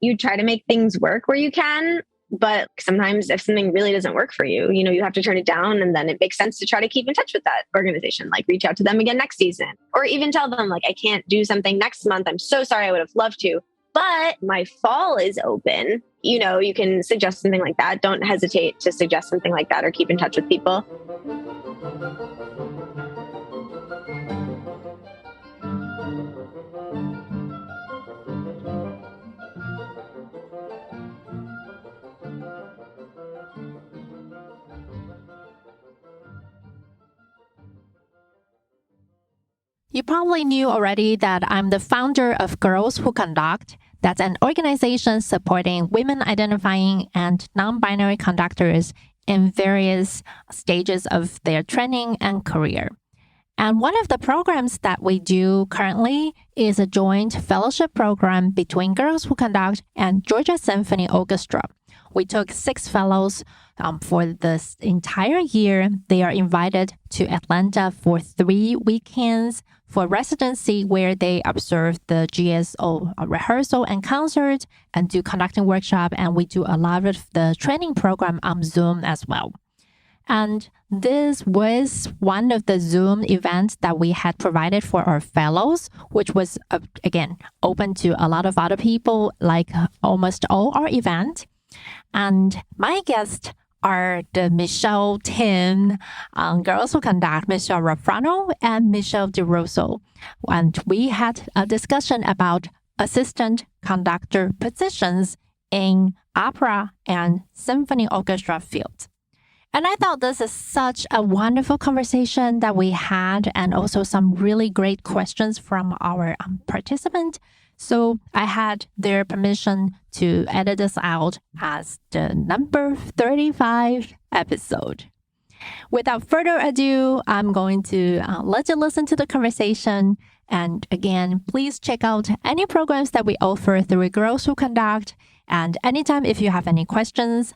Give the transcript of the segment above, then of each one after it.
you try to make things work where you can. But sometimes if something really doesn't work for you, you have to turn it down, and then it makes sense to try to keep in touch with that organization, like reach out to them again next season, or even tell them like, I can't do something next month. I'm so sorry. I would have loved to, but my fall is open. You can suggest something like that. Don't hesitate to suggest something like that or keep in touch with people. You probably knew already that I'm the founder of Girls Who Conduct. That's an organization supporting women identifying and non-binary conductors in various stages of their training and career. And one of the programs that we do currently is a joint fellowship program between Girls Who Conduct and Georgia Symphony Orchestra. We took 6 fellows for this entire year. They are invited to Atlanta for 3 weekends for residency, where they observe the GSO rehearsal and concert and do conducting workshop. And we do a lot of the training program on Zoom as well. And this was one of the Zoom events that we had provided for our fellows, which was, again, open to a lot of other people, like almost all our event. And my guests are the Michelle team, Girls Who Conduct, Michelle Rofrano and Michelle Russo. And we had a discussion about assistant conductor positions in opera and symphony orchestra fields. And I thought this is such a wonderful conversation that we had, and also some really great questions from our participant. So I had their permission to edit this out as the number 35 episode. Without further ado, I'm going to let you listen to the conversation. And again, please check out any programs that we offer through Girls Who Conduct. And anytime if you have any questions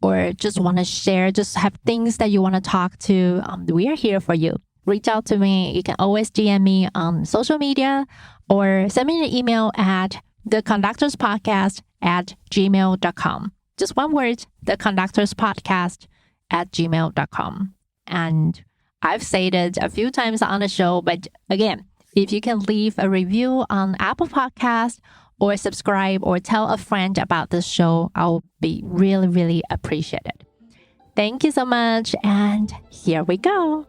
or just want to share, just have things that you want to talk to, we are here for you. Reach out to me. You can always DM me on social media or send me an email at theconductorspodcast@gmail.com. Just one word, theconductorspodcast@gmail.com. And I've said it a few times on the show, but again, if you can leave a review on Apple Podcasts or subscribe or tell a friend about this show, I'll be really, really appreciated. Thank you so much. And here we go.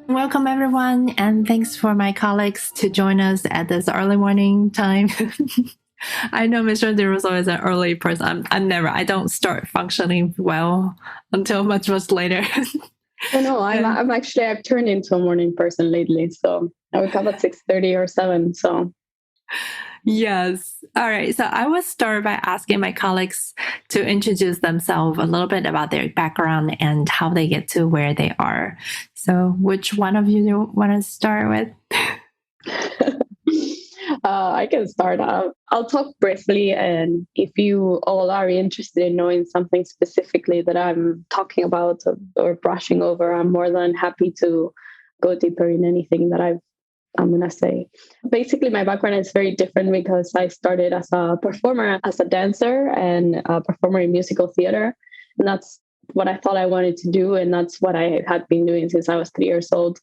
Welcome, everyone, and thanks for my colleagues to join us at this early morning time. I know Mr. Russo is an early person. I don't start functioning well until much later. No, I've turned into a morning person lately, so I wake up at 6:30 or 7. So yes. All right. So I will start by asking my colleagues to introduce themselves a little bit about their background and how they get to where they are. So which one of you want to start with? I can start. I'll talk briefly, and if you all are interested in knowing something specifically that I'm talking about or brushing over, I'm more than happy to go deeper in anything that I'm going to say. Basically, my background is very different because I started as a performer, as a dancer and a performer in musical theater. And that's what I thought I wanted to do. And that's what I had been doing since I was 3 years old.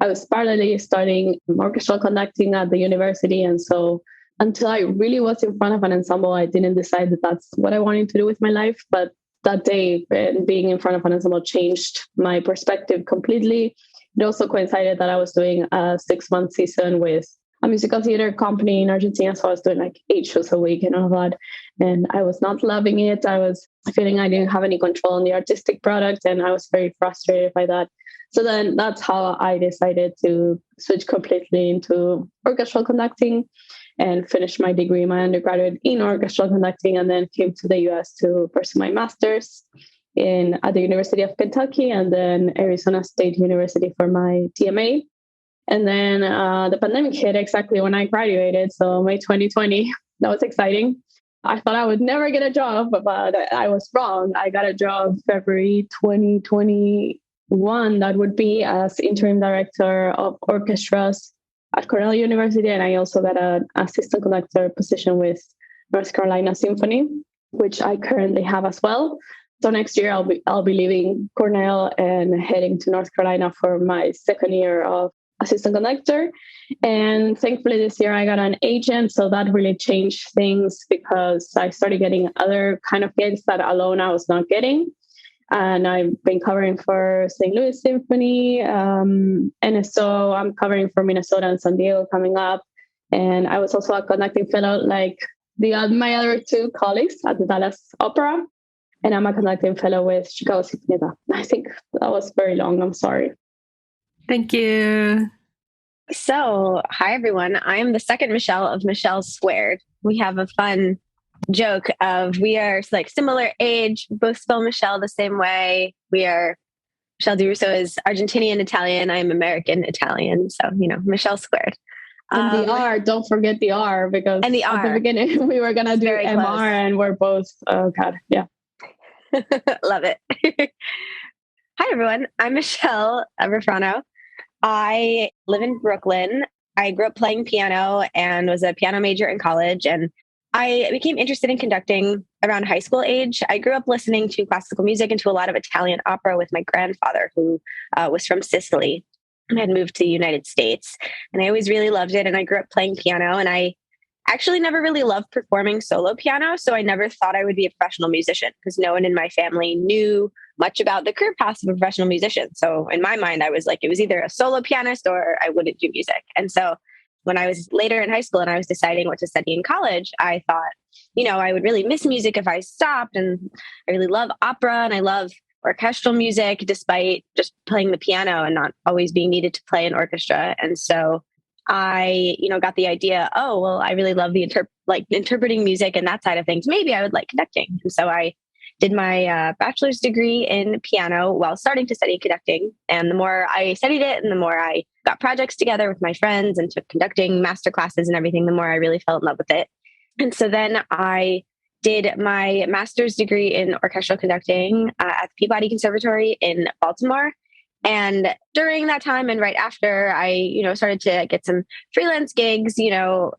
I was parallelly studying orchestral conducting at the university. And so until I really was in front of an ensemble, I didn't decide that that's what I wanted to do with my life. But that day, being in front of an ensemble changed my perspective completely. It also coincided that I was doing a 6-month season with a musical theater company in Argentina. So I was doing like 8 shows a week and all that. And I was not loving it. I was feeling I didn't have any control on the artistic product. And I was very frustrated by that. So then that's how I decided to switch completely into orchestral conducting and finish my degree, my undergraduate in orchestral conducting, and then came to the US to pursue my master's at the University of Kentucky and then Arizona State University for my DMA. And then the pandemic hit exactly when I graduated. So May 2020, that was exciting. I thought I would never get a job, but I was wrong. I got a job February 2021. That would be as interim director of orchestras at Cornell University, and I also got an assistant conductor position with North Carolina Symphony, which I currently have as well. So next year I'll be leaving Cornell and heading to North Carolina for my second year of assistant conductor. And thankfully this year I got an agent, so that really changed things because I started getting other kind of gigs that alone I was not getting. And I've been covering for St. Louis Symphony, and so I'm covering for Minnesota and San Diego coming up. And I was also a conducting fellow like my other two colleagues at the Dallas Opera. And I'm a conducting fellow with Chicago Symphony. I think that was very long. I'm sorry. Thank you. So, hi, everyone. I am the second Michelle of Michelle Squared. We have a fun joke of we are like similar age, both spell Michelle the same way. Michelle Di Russo is Argentinian Italian. I'm American Italian. So, Michelle Squared. And the R, don't forget the R, because and the R. At the beginning we were going to do very MR close. And we're both, oh God, yeah. Love it. Hi, everyone. I'm Michelle Rofrano. I live in Brooklyn. I grew up playing piano and was a piano major in college. And I became interested in conducting around high school age. I grew up listening to classical music and to a lot of Italian opera with my grandfather, who was from Sicily and had moved to the United States. And I always really loved it. And I grew up playing piano, and I actually never really loved performing solo piano. So I never thought I would be a professional musician because no one in my family knew much about the career paths of a professional musician. So in my mind, I was like, it was either a solo pianist or I wouldn't do music. And so when I was later in high school and I was deciding what to study in college, I thought, I would really miss music if I stopped. And I really love opera and I love orchestral music, despite just playing the piano and not always being needed to play an orchestra. And so I, got the idea, oh, well, I really love the interpreting music and that side of things. Maybe I would like conducting. And so I did my bachelor's degree in piano while starting to study conducting. And the more I studied it and the more I got projects together with my friends and took conducting master classes and everything, the more I really fell in love with it. And so then I did my master's degree in orchestral conducting at the Peabody Conservatory in Baltimore. And during that time and right after, I, started to get some freelance gigs,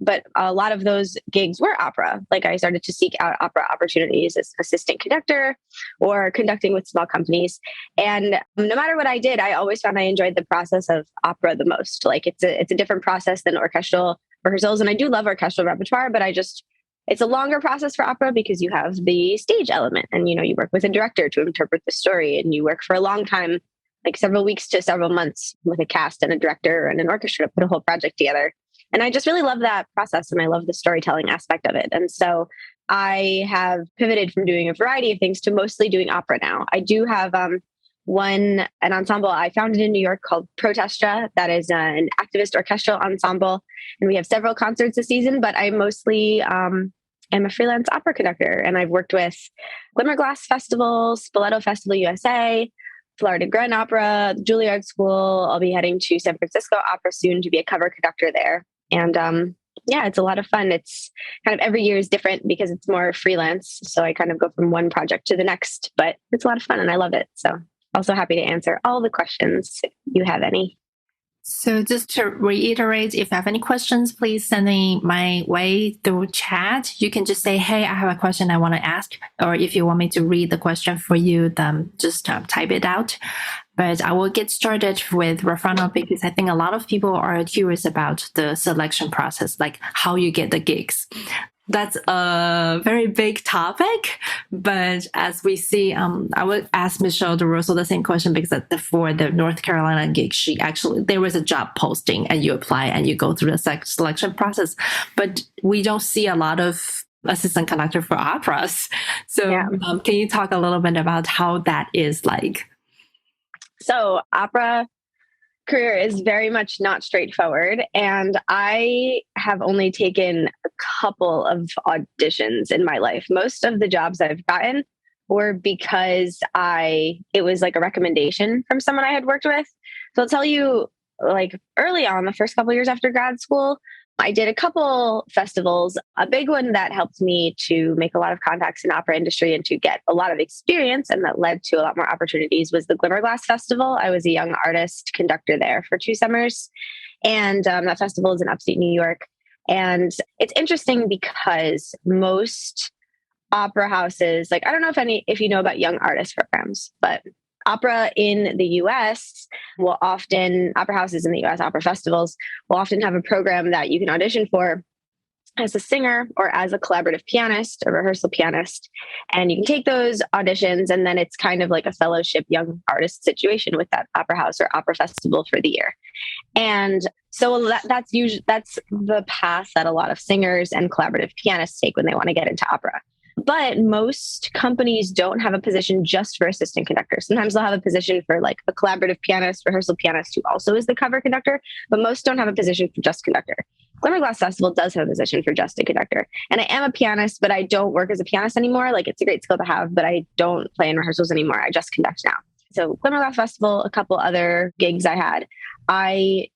but a lot of those gigs were opera. Like I started to seek out opera opportunities as assistant conductor or conducting with small companies. And no matter what I did, I always found I enjoyed the process of opera the most. Like it's a different process than orchestral rehearsals. And I do love orchestral repertoire, but it's a longer process for opera because you have the stage element and, you work with a director to interpret the story and you work for a long time, like several weeks to several months with a cast and a director and an orchestra to put a whole project together. And I just really love that process and I love the storytelling aspect of it. And so I have pivoted from doing a variety of things to mostly doing opera now. I do have an ensemble I founded in New York called Protestra. That is an activist orchestral ensemble. And we have several concerts this season, but I mostly am a freelance opera conductor. And I've worked with Glimmerglass Festival, Spoleto Festival USA, Florida Grand Opera, Juilliard School. I'll be heading to San Francisco Opera soon to be a cover conductor there. And it's a lot of fun. It's kind of every year is different because it's more freelance. So I kind of go from one project to the next, but it's a lot of fun and I love it. So also happy to answer all the questions if you have any. So just to reiterate, if you have any questions, please send them my way through chat. You can just say, hey, I have a question I want to ask. Or if you want me to read the question for you, then just type it out. But I will get started with Rofrano because I think a lot of people are curious about the selection process, like how you get the gigs. That's a very big topic, but as we see, I would ask Michelle Di Russo the same question because for the North Carolina gig, there was a job posting and you apply and you go through the selection process, but we don't see a lot of assistant conductor for operas. So can you talk a little bit about how that is like? So opera career is very much not straightforward. And I have only taken a couple of auditions in my life. Most of the jobs I've gotten were because it was like a recommendation from someone I had worked with. So I'll tell you, like early on, the first couple of years after grad school, I did a couple festivals. A big one that helped me to make a lot of contacts in the opera industry and to get a lot of experience and that led to a lot more opportunities was the Glimmerglass Festival. I was a young artist conductor there for 2 summers. And that festival is in upstate New York. And it's interesting because most opera houses, like, I don't know if you know about young artist programs, but opera in the US opera houses in the US, opera festivals will often have a program that you can audition for as a singer or as a collaborative pianist, a rehearsal pianist. And you can take those auditions and then it's kind of like a fellowship young artist situation with that opera house or opera festival for the year. And so that's the path that a lot of singers and collaborative pianists take when they want to get into opera. But most companies don't have a position just for assistant conductors. Sometimes they'll have a position for like a collaborative pianist, rehearsal pianist who also is the cover conductor, but most don't have a position for just conductor. Glimmerglass Festival does have a position for just a conductor. And I am a pianist, but I don't work as a pianist anymore. Like, it's a great skill to have, but I don't play in rehearsals anymore. I just conduct now. So Glimmerglass Festival, a couple other gigs I had, I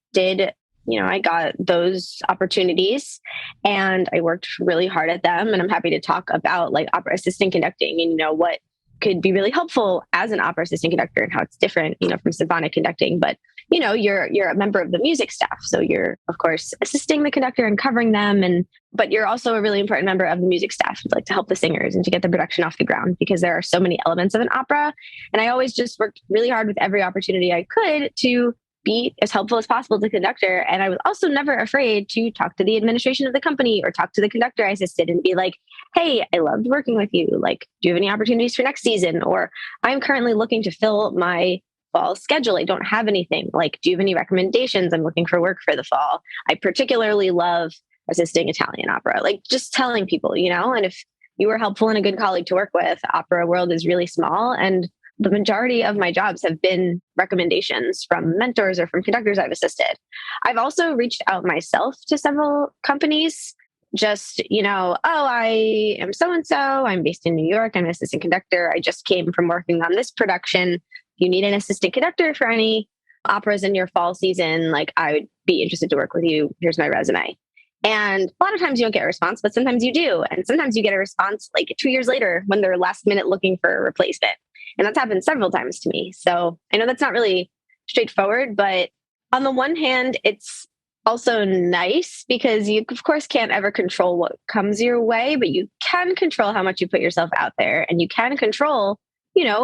got those opportunities and I worked really hard at them. And I'm happy to talk about like opera assistant conducting and, what could be really helpful as an opera assistant conductor and how it's different, from symphonic conducting. But, you're a member of the music staff. So you're, of course, assisting the conductor and covering them. But you're also a really important member of the music staff, like to help the singers and to get the production off the ground because there are so many elements of an opera. And I always just worked really hard with every opportunity I could to be as helpful as possible to the conductor. And I was also never afraid to talk to the administration of the company or talk to the conductor I assisted and be like, hey, I loved working with you. Like, do you have any opportunities for next season? Or I'm currently looking to fill my fall schedule. I don't have anything. Like, do you have any recommendations? I'm looking for work for the fall. I particularly love assisting Italian opera, like just telling people, and if you were helpful and a good colleague to work with, opera world is really small. And the majority of my jobs have been recommendations from mentors or from conductors I've assisted. I've also reached out myself to several companies, just, I am so-and-so, I'm based in New York, I'm an assistant conductor. I just came from working on this production. You need an assistant conductor for any operas in your fall season, like I would be interested to work with you. Here's my resume. And a lot of times you don't get a response, but sometimes you do. And sometimes you get a response like 2 years later when they're last minute looking for a replacement. And that's happened several times to me. So I know that's not really straightforward, but on the one hand, it's also nice because you, of course, can't ever control what comes your way, but you can control how much you put yourself out there and you can control,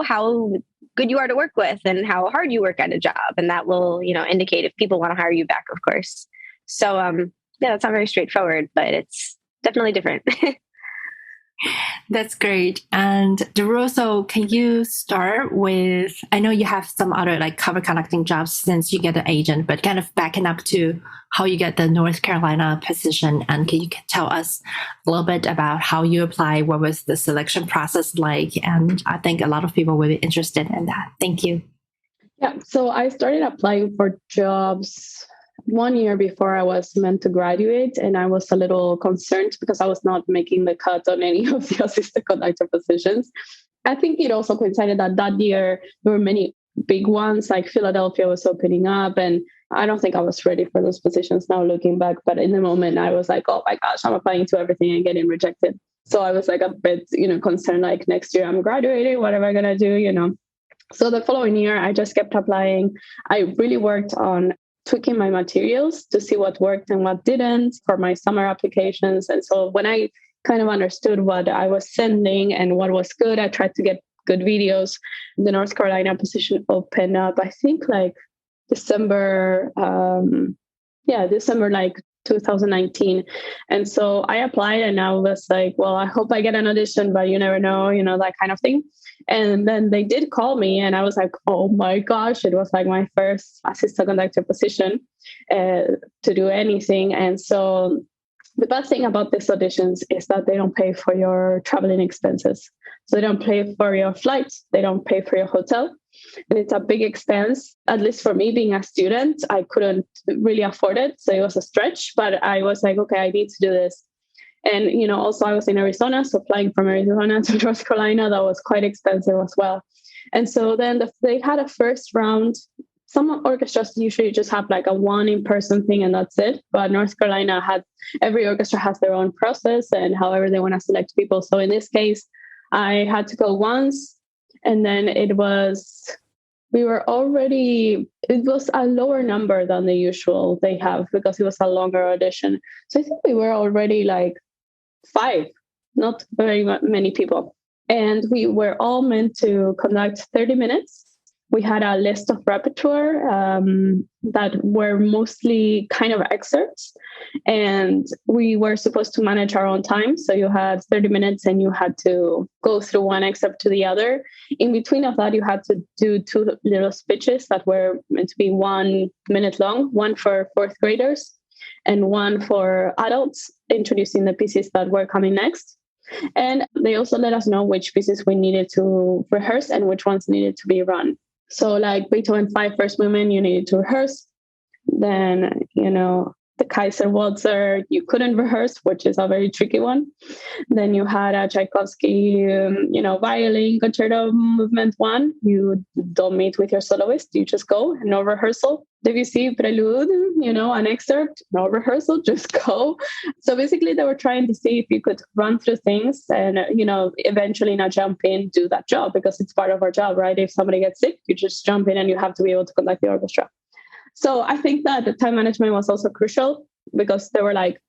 how good you are to work with and how hard you work at a job. And that will, indicate if people want to hire you back, of course. So, yeah, that's not very straightforward, but it's definitely different. That's great. And Russo, can you start with, I know you have some other like cover conducting jobs since you get an agent, but kind of backing up to how you get the North Carolina position. And can you tell us a little bit about how you apply? What was the selection process like? And I think a lot of people will be interested in that. Thank you. Yeah, so I started applying for jobs 1 year before I was meant to graduate, and I was a little concerned because I was not making the cut on any of the assistant conductor positions. I think it also coincided that year there were many big ones, like Philadelphia was opening up, and I don't think I was ready for those positions now looking back. But in the moment, I was like, oh my gosh, I'm applying to everything and getting rejected. So I was like a bit, concerned, like next year I'm graduating, what am I going to do, So the following year, I just kept applying. I really worked on tweaking my materials to see what worked and what didn't for my summer applications. And so when I kind of understood what I was sending and what was good, I tried to get good videos. The North Carolina position opened up, I think like December like 2019. And so I applied and I was like, well, I hope I get an audition, but you never know, that kind of thing. And then they did call me and I was like, oh my gosh, it was like my first assistant conductor position to do anything. And so the best thing about these auditions is that they don't pay for your traveling expenses. So they don't pay for your flights. They don't pay for your hotel. And it's a big expense. At least for me, being a student, I couldn't really afford it. So it was a stretch, but I was like, okay, I need to do this. And, also I was in Arizona, so flying from Arizona to North Carolina, that was quite expensive as well. And so then they had a first round some orchestras usually just have like a one in-person thing and that's it. But North Carolina every orchestra has their own process and however they want to select people. So in this case, I had to go once, and then it was a lower number than the usual they have because it was a longer audition. So I think we were already like 5, not very many people. And we were all meant to conduct 30 minutes. We had a list of repertoire that were mostly kind of excerpts, and we were supposed to manage our own time. So you had 30 minutes and you had to go through one excerpt to the other. In between of that, you had to do 2 little speeches that were meant to be 1 minute long, one for 4th graders and one for adults, introducing the pieces that were coming next. And they also let us know which pieces we needed to rehearse and which ones needed to be run. So like Beethoven 5 First Movement, you needed to rehearse. Then, the Kaiser Waltzer, you couldn't rehearse, which is a very tricky one. Then you had a Tchaikovsky, violin concerto movement 1. You don't meet with your soloist. You just go, no rehearsal. Debussy Prelude, an excerpt, no rehearsal, just go. So basically they were trying to see if you could run through things and, eventually not jump in, do that job, because it's part of our job, right? If somebody gets sick, you just jump in and you have to be able to conduct the orchestra. So I think that the time management was also crucial because there were like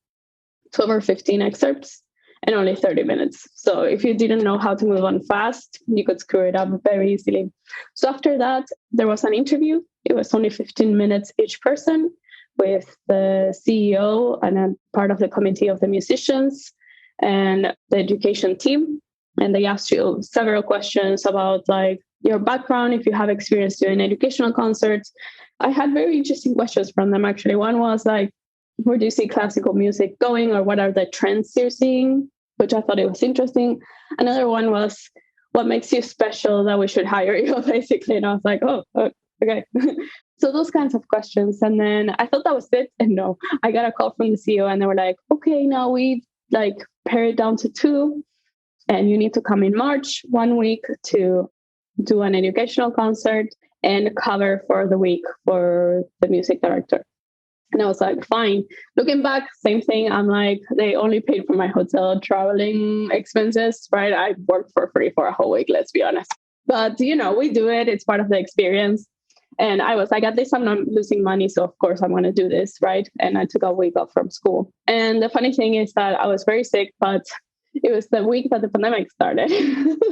12 or 15 excerpts and only 30 minutes. So if you didn't know how to move on fast, you could screw it up very easily. So after that, there was an interview. It was only 15 minutes each person with the CEO and a part of the committee of the musicians and the education team. And they asked you several questions about like your background, if you have experience doing educational concerts. I had very interesting questions from them, actually. One was like, where do you see classical music going, or what are the trends you're seeing? Which I thought it was interesting. Another one was, what makes you special that we should hire you, basically. And I was like, oh okay. So those kinds of questions. And then I thought that was it. And no, I got a call from the CEO and they were like, okay, now we've like pared it down to 2. And you need to come in March 1 week to do an educational concert and cover for the week for the music director. And I was like, fine. Looking back, same thing. I'm like, they only paid for my hotel traveling expenses, right? I worked for free for a whole week, let's be honest. But, we do it. It's part of the experience. And I was like, at least I'm not losing money. So, of course, I'm going to do this, right? And I took a week off from school. And the funny thing is that I was very sick, but it was the week that the pandemic started.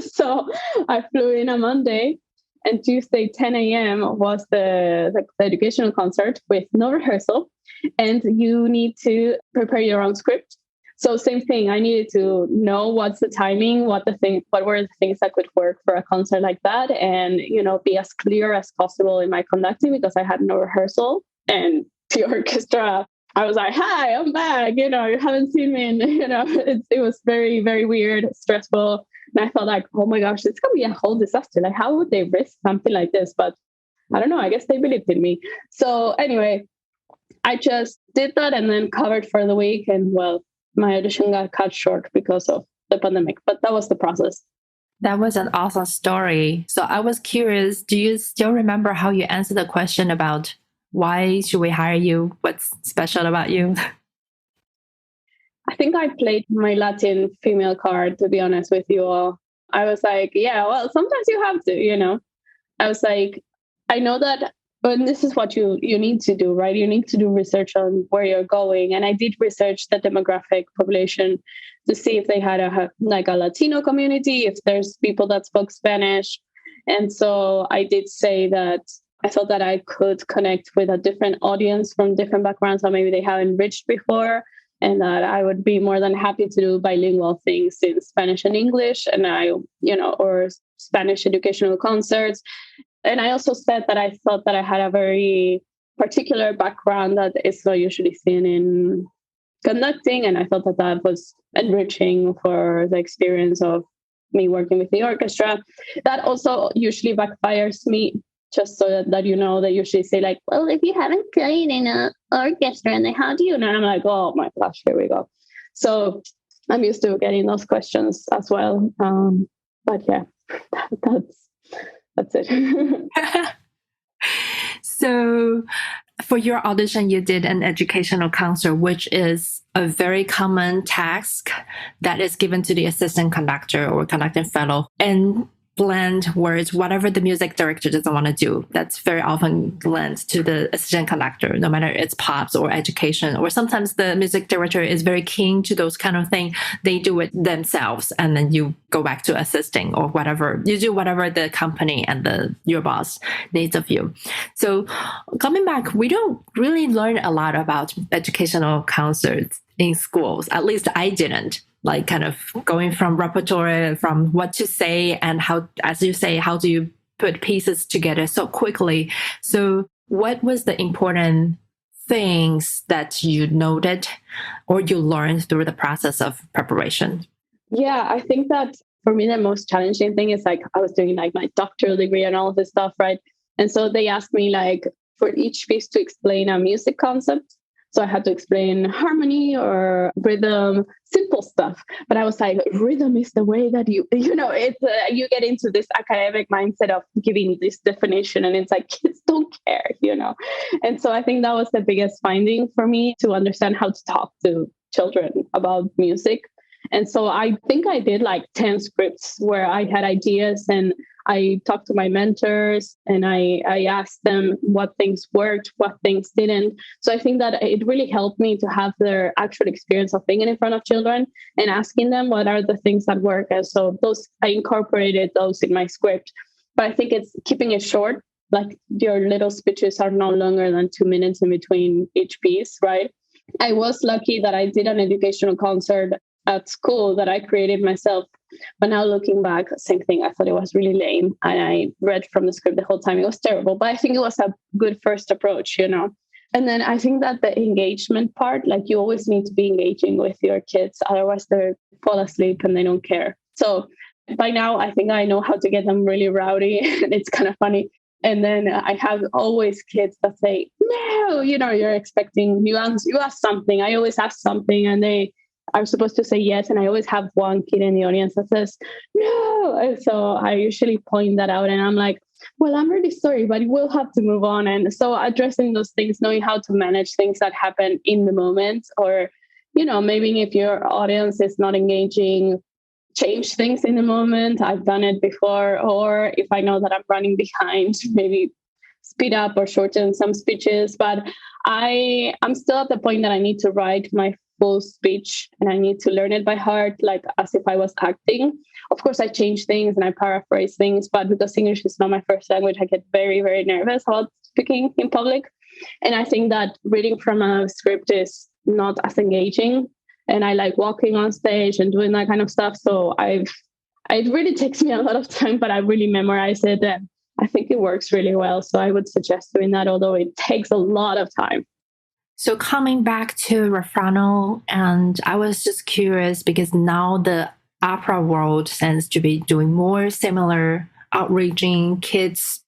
So I flew in on Monday. And Tuesday, 10 a.m. was the educational concert with no rehearsal. And you need to prepare your own script. So same thing, I needed to know what's the timing, what were the things that could work for a concert like that. And, be as clear as possible in my conducting because I had no rehearsal. And the orchestra, I was like, hi, I'm back. You haven't seen me. And, it was very, very weird, stressful. And I felt like, oh my gosh, it's going to be a whole disaster. Like, how would they risk something like this? But I don't know. I guess they believed in me. So anyway, I just did that and then covered for the week. And well, my audition got cut short because of the pandemic. But that was the process. That was an awesome story. So I was curious, do you still remember how you answered the question about why should we hire you? What's special about you? I think I played my Latin female card, to be honest with you all. I was like, yeah, well, sometimes you have to, I was like, I know that, but this is what you need to do, right? You need to do research on where you're going. And I did research the demographic population to see if they had a Latino community, if there's people that spoke Spanish. And so I did say that I thought that I could connect with a different audience from different backgrounds that maybe they haven't reached before. And that I would be more than happy to do bilingual things in Spanish and English, and or Spanish educational concerts. And I also said that I thought that I had a very particular background that is not usually seen in conducting. And I thought that that was enriching for the experience of me working with the orchestra. That also usually backfires me. Just so that they usually say like, well, if you haven't played in an orchestra, and how do you know? And I'm like, oh my gosh, here we go. So I'm used to getting those questions as well. But yeah, that's it. So for your audition, you did an educational concert, which is a very common task that is given to the assistant conductor or conducting fellow, and blend words, whatever the music director doesn't want to do. That's very often lent to the assistant conductor, no matter it's pops or education, or sometimes the music director is very keen to those kind of things. They do it themselves, and then you go back to assisting or whatever. You do whatever the company and your boss needs of you. So coming back, we don't really learn a lot about educational concerts in schools. At least I didn't. Like kind of going from repertoire, from what to say and how, as you say, how do you put pieces together so quickly? So what was the important things that you noted or you learned through the process of preparation? Yeah, I think that for me, the most challenging thing is like I was doing like my doctoral degree and all of this stuff, right? And so they asked me like for each piece to explain a music concept. So I had to explain harmony or rhythm, simple stuff. But I was like, rhythm is the way that it's you get into this academic mindset of giving this definition. And it's like, kids don't care, And so I think that was the biggest finding for me, to understand how to talk to children about music. And so I think I did like 10 scripts where I had ideas, and I talked to my mentors and I asked them what things worked, what things didn't. So I think that it really helped me to have their actual experience of being in front of children and asking them what are the things that work. And so I incorporated those in my script. But I think it's keeping it short. Like your little speeches are no longer than 2 minutes in between each piece, right? I was lucky that I did an educational concert at school that I created myself. But now looking back, same thing. I thought it was really lame. And I read from the script the whole time. It was terrible. But I think it was a good first approach, And then I think that the engagement part, like you always need to be engaging with your kids. Otherwise, they fall asleep and they don't care. So by now, I think I know how to get them really rowdy. And it's kind of funny. And then I have always kids that say, no, you're expecting, you ask something. I always ask something and they are supposed to say yes. And I always have one kid in the audience that says, no. And so I usually point that out and I'm like, well, I'm really sorry, but we'll have to move on. And so addressing those things, knowing how to manage things that happen in the moment, or, maybe if your audience is not engaging, change things in the moment. I've done it before. Or if I know that I'm running behind, maybe speed up or shorten some speeches. But I'm still at the point that I need to write my full speech and I need to learn it by heart, like as if I was acting. Of course, I change things and I paraphrase things, but because English is not my first language, I get very, very nervous about speaking in public. And I think that reading from a script is not as engaging. And I like walking on stage and doing that kind of stuff. So it really takes me a lot of time, but I really memorize it. And I think it works really well. So I would suggest doing that, although it takes a lot of time. So coming back to Rofrano, and I was just curious because now the opera world tends to be doing more similar outreaching kids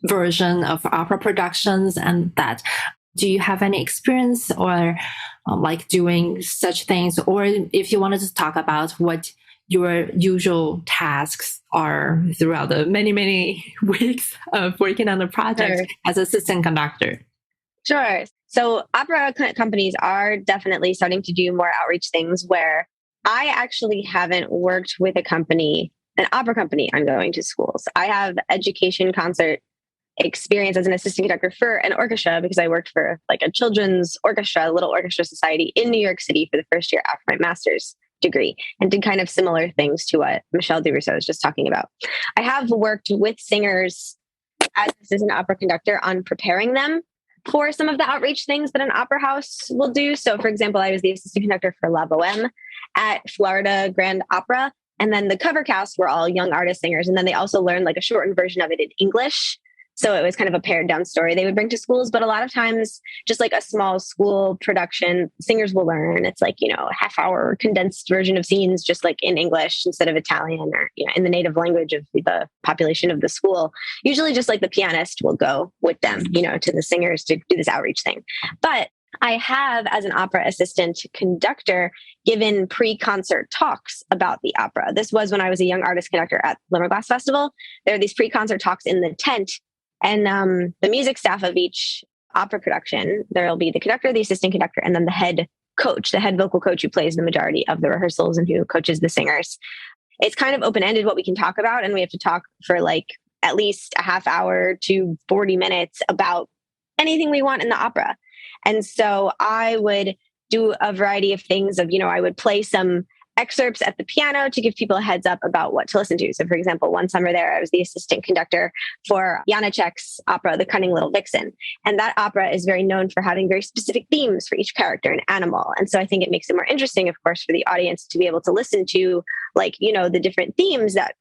version of opera productions and that. Do you have any experience or like doing such things? Or if you wanted to talk about what your usual tasks are throughout the many, many weeks of working on the project as assistant conductor? Sure. So opera companies are definitely starting to do more outreach things where I actually haven't worked with an opera company on going to schools. I have education concert experience as an assistant conductor for an orchestra because I worked for like a children's orchestra, a little orchestra society in New York City for the first year after my master's degree and did kind of similar things to what Michelle de Russo was just talking about. I have worked with singers as an assistant opera conductor on preparing them for some of the outreach things that an opera house will do. So for example, I was the assistant conductor for La Boheme at Florida Grand Opera. And then the cover cast were all young artist singers. And then they also learned like a shortened version of it in English. So it was kind of a pared down story they would bring to schools. But a lot of times, just like a small school production, singers will learn. It's like, a half hour condensed version of scenes, just like in English instead of Italian or in the native language of the population of the school. Usually just like the pianist will go with them, to the singers to do this outreach thing. But I have, as an opera assistant conductor, given pre-concert talks about the opera. This was when I was a young artist conductor at Limmer Glass Festival. There are these pre-concert talks in the tent And the music staff of each opera production, there'll be the conductor, the assistant conductor, and then the head coach, the head vocal coach who plays the majority of the rehearsals and who coaches the singers. It's kind of open-ended what we can talk about. And we have to talk for like at least a half hour to 40 minutes about anything we want in the opera. And so I would do a variety of things of, I would play some excerpts at the piano to give people a heads up about what to listen to. So for example, one summer there, I was the assistant conductor for Janacek's opera, The Cunning Little Vixen. And that opera is very known for having very specific themes for each character and animal. And so I think it makes it more interesting, of course, for the audience to be able to listen to the different themes that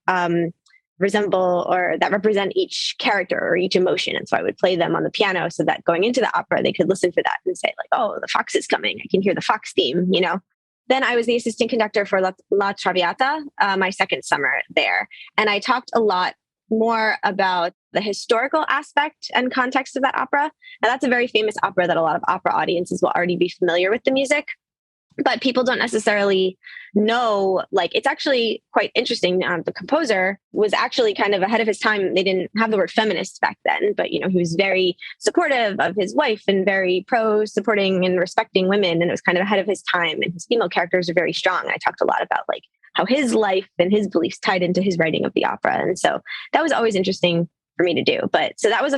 resemble or that represent each character or each emotion. And so I would play them on the piano so that going into the opera, they could listen for that and say like, oh, the fox is coming. I can hear the fox theme, Then I was the assistant conductor for La Traviata, my second summer there. And I talked a lot more about the historical aspect and context of that opera. Now, that's a very famous opera that a lot of opera audiences will already be familiar with the music. But people don't necessarily know, it's actually quite interesting. The composer was actually kind of ahead of his time. They didn't have the word feminist back then, but, he was very supportive of his wife and very pro supporting and respecting women. And it was kind of ahead of his time. And his female characters are very strong. I talked a lot about how his life and his beliefs tied into his writing of the opera. And so that was always interesting for me to do. But so that was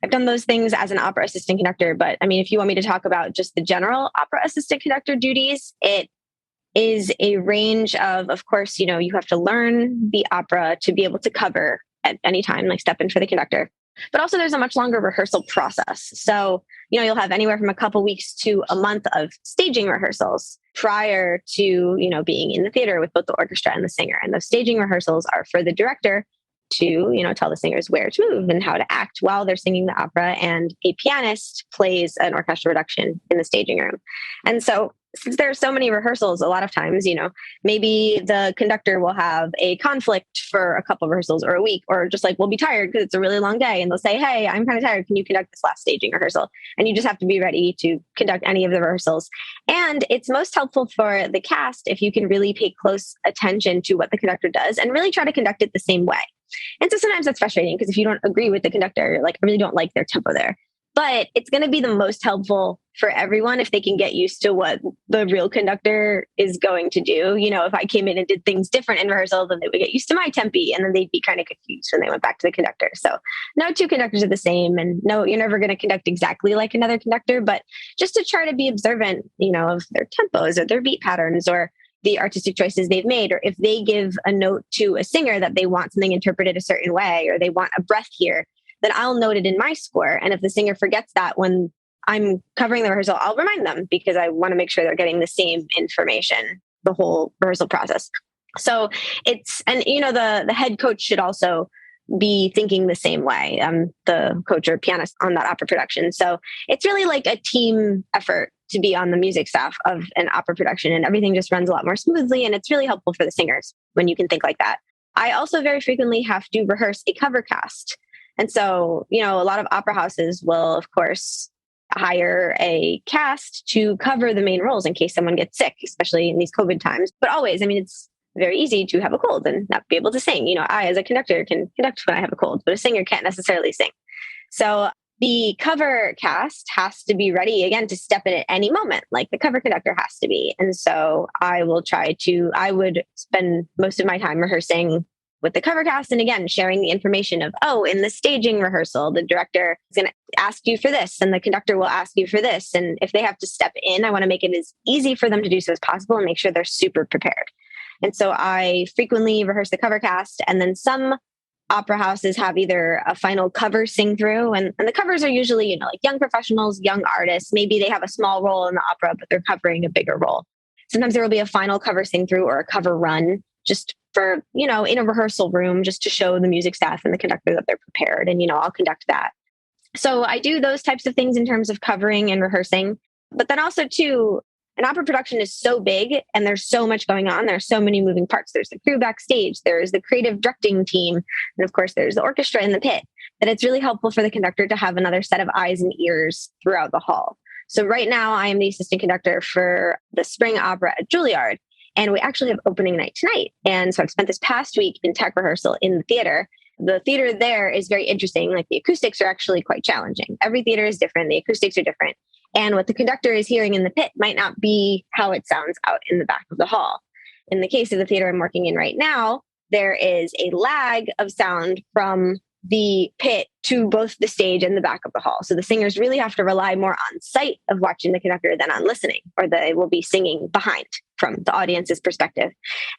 I've done those things as an opera assistant conductor, but I mean, if you want me to talk about just the general opera assistant conductor duties, it is a range of course, you have to learn the opera to be able to cover at any time, step in for the conductor. But also there's a much longer rehearsal process. So, you'll have anywhere from a couple weeks to a month of staging rehearsals prior to, being in the theater with both the orchestra and the singer. And those staging rehearsals are for the director to, tell the singers where to move and how to act while they're singing the opera. And a pianist plays an orchestral production in the staging room. And so since there are so many rehearsals, a lot of times, maybe the conductor will have a conflict for a couple of rehearsals or a week, or just we'll be tired because it's a really long day. And they'll say, hey, I'm kind of tired. Can you conduct this last staging rehearsal? And you just have to be ready to conduct any of the rehearsals. And it's most helpful for the cast if you can really pay close attention to what the conductor does and really try to conduct it the same way. And so sometimes that's frustrating because if you don't agree with the conductor, you're I really don't like their tempo there. But it's going to be the most helpful for everyone if they can get used to what the real conductor is going to do. If I came in and did things different in rehearsal, then they would get used to my tempi and then they'd be kind of confused when they went back to the conductor. So no two conductors are the same. And no, you're never going to conduct exactly like another conductor, but just to try to be observant, of their tempos or their beat patterns or the artistic choices they've made, or if they give a note to a singer that they want something interpreted a certain way, or they want a breath here, then I'll note it in my score. And if the singer forgets that when I'm covering the rehearsal, I'll remind them because I want to make sure they're getting the same information, the whole rehearsal process. So the head coach should also be thinking the same way, the coach or pianist on that opera production. So it's really a team effort to be on the music staff of an opera production, and everything just runs a lot more smoothly. And it's really helpful for the singers when you can think like that. I also very frequently have to rehearse a cover cast. And so, a lot of opera houses will, of course, hire a cast to cover the main roles in case someone gets sick, especially in these COVID times. But always, it's very easy to have a cold and not be able to sing. I, as a conductor, can conduct when I have a cold, but a singer can't necessarily sing. So the cover cast has to be ready, again, to step in at any moment, like the cover conductor has to be. And so I would spend most of my time rehearsing with the cover cast. And again, sharing the information of, in the staging rehearsal, the director is going to ask you for this and the conductor will ask you for this. And if they have to step in, I want to make it as easy for them to do so as possible and make sure they're super prepared. And so I frequently rehearse the cover cast, and then some opera houses have either a final cover sing through, and the covers are usually, young professionals, young artists. Maybe they have a small role in the opera, but they're covering a bigger role. Sometimes there will be a final cover sing through or a cover run just for, in a rehearsal room, just to show the music staff and the conductor that they're prepared. And, I'll conduct that. So I do those types of things in terms of covering and rehearsing. But then also too, an opera production is so big and there's so much going on. There's so many moving parts. There's the crew backstage. There's the creative directing team. And of course, there's the orchestra in the pit. That it's really helpful for the conductor to have another set of eyes and ears throughout the hall. So right now, I am the assistant conductor for the spring opera at Juilliard. And we actually have opening night tonight. And so I've spent this past week in tech rehearsal in the theater. The theater there is very interesting. Like the acoustics are actually quite challenging. Every theater is different. The acoustics are different. And what the conductor is hearing in the pit might not be how it sounds out in the back of the hall. In the case of the theater I'm working in right now, there is a lag of sound from the pit to both the stage and the back of the hall. So the singers really have to rely more on sight of watching the conductor than on listening, or they will be singing behind from the audience's perspective.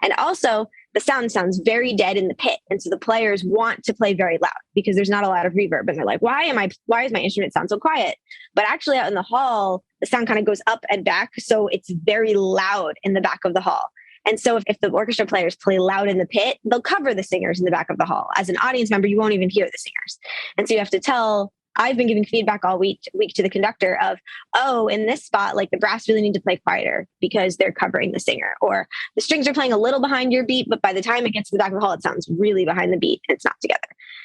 And also the sound sounds very dead in the pit. And so the players want to play very loud because there's not a lot of reverb. And they're like, why is my instrument sound so quiet? But actually out in the hall, the sound kind of goes up and back. So it's very loud in the back of the hall. And so if the orchestra players play loud in the pit, they'll cover the singers in the back of the hall. As an audience member, you won't even hear the singers. And so you have to tell, I've been giving feedback all week to the conductor of, oh, in this spot, like the brass really need to play quieter because they're covering the singer. Or the strings are playing a little behind your beat, but by the time it gets to the back of the hall, it sounds really behind the beat and it's not together.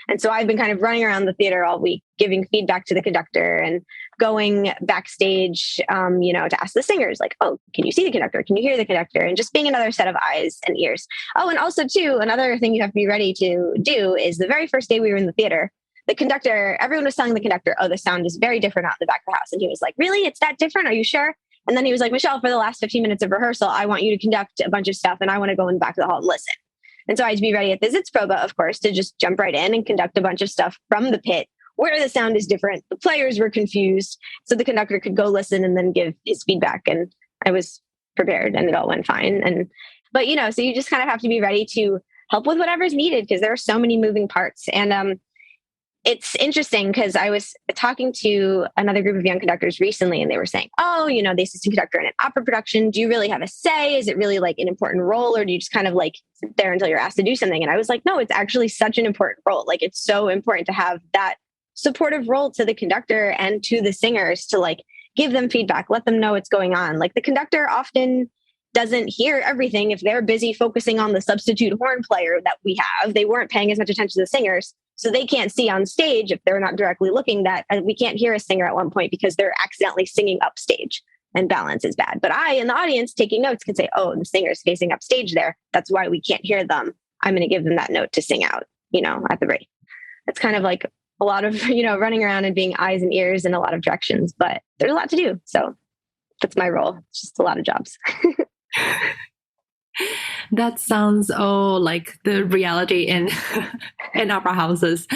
And so I've been kind of running around the theater all week, giving feedback to the conductor and going backstage, to ask the singers like, oh, can you see the conductor? Can you hear the conductor? And just being another set of eyes and ears. Oh, and also too, another thing you have to be ready to do is the very first day we were in the theater, the conductor, everyone was telling the conductor, oh, the sound is very different out in the back of the house. And he was like, really? It's that different? Are you sure? And then he was like, Michelle, for the last 15 minutes of rehearsal, I want you to conduct a bunch of stuff and I want to go in the back of the hall and listen. And so I had to be ready at the Sitzprobe, of course, to just jump right in and conduct a bunch of stuff from the pit where the sound is different. The players were confused. So the conductor could go listen and then give his feedback. And I was prepared and it all went fine. But so you just kind of have to be ready to help with whatever's needed because there are so many moving parts. And it's interesting because I was talking to another group of young conductors recently and they were saying, oh, the assistant conductor in an opera production, do you really have a say? Is it really like an important role or do you just kind of like sit there until you're asked to do something? And I was like, no, it's actually such an important role. Like it's so important to have that supportive role to the conductor and to the singers to like give them feedback, let them know what's going on. Like the conductor often doesn't hear everything if they're busy focusing on the substitute horn player that we have. They weren't paying as much attention to the singers. So they can't see on stage if they're not directly looking that we can't hear a singer at one point because they're accidentally singing upstage and balance is bad. But I, in the audience taking notes, can say, oh, the singer's facing upstage there. That's why we can't hear them. I'm going to give them that note to sing out, at the break. It's kind of like a lot of, running around and being eyes and ears in a lot of directions, but there's a lot to do. So that's my role. It's just a lot of jobs. That sounds like the reality in opera houses.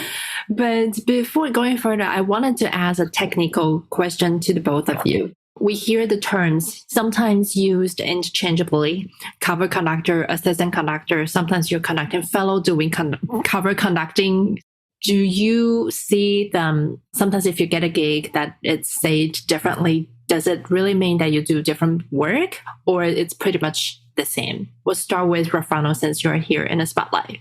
But before going further, I wanted to ask a technical question to the both of you. We hear the terms sometimes used interchangeably, cover conductor, assistant conductor. Sometimes you're conducting fellow doing cover conducting. Do you see them sometimes if you get a gig that it's said differently? Does it really mean that you do different work or it's pretty much the same? We'll start with Rofrano since you're here in the spotlight.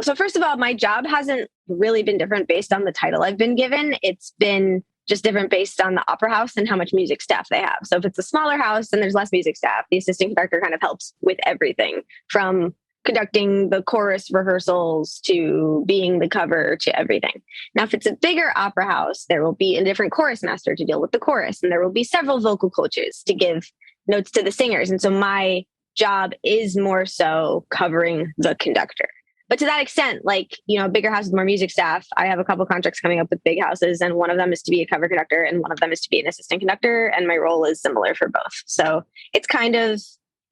So first of all, my job hasn't really been different based on the title I've been given. It's been just different based on the opera house and how much music staff they have. So if it's a smaller house and there's less music staff, the assistant conductor kind of helps with everything from conducting the chorus rehearsals to being the cover to everything. Now, if it's a bigger opera house, there will be a different chorus master to deal with the chorus, and there will be several vocal coaches to give notes to the singers. And so my job is more so covering the conductor. But to that extent, like, a bigger house with more music staff, I have a couple contracts coming up with big houses, and one of them is to be a cover conductor and one of them is to be an assistant conductor. And my role is similar for both. So it's kind of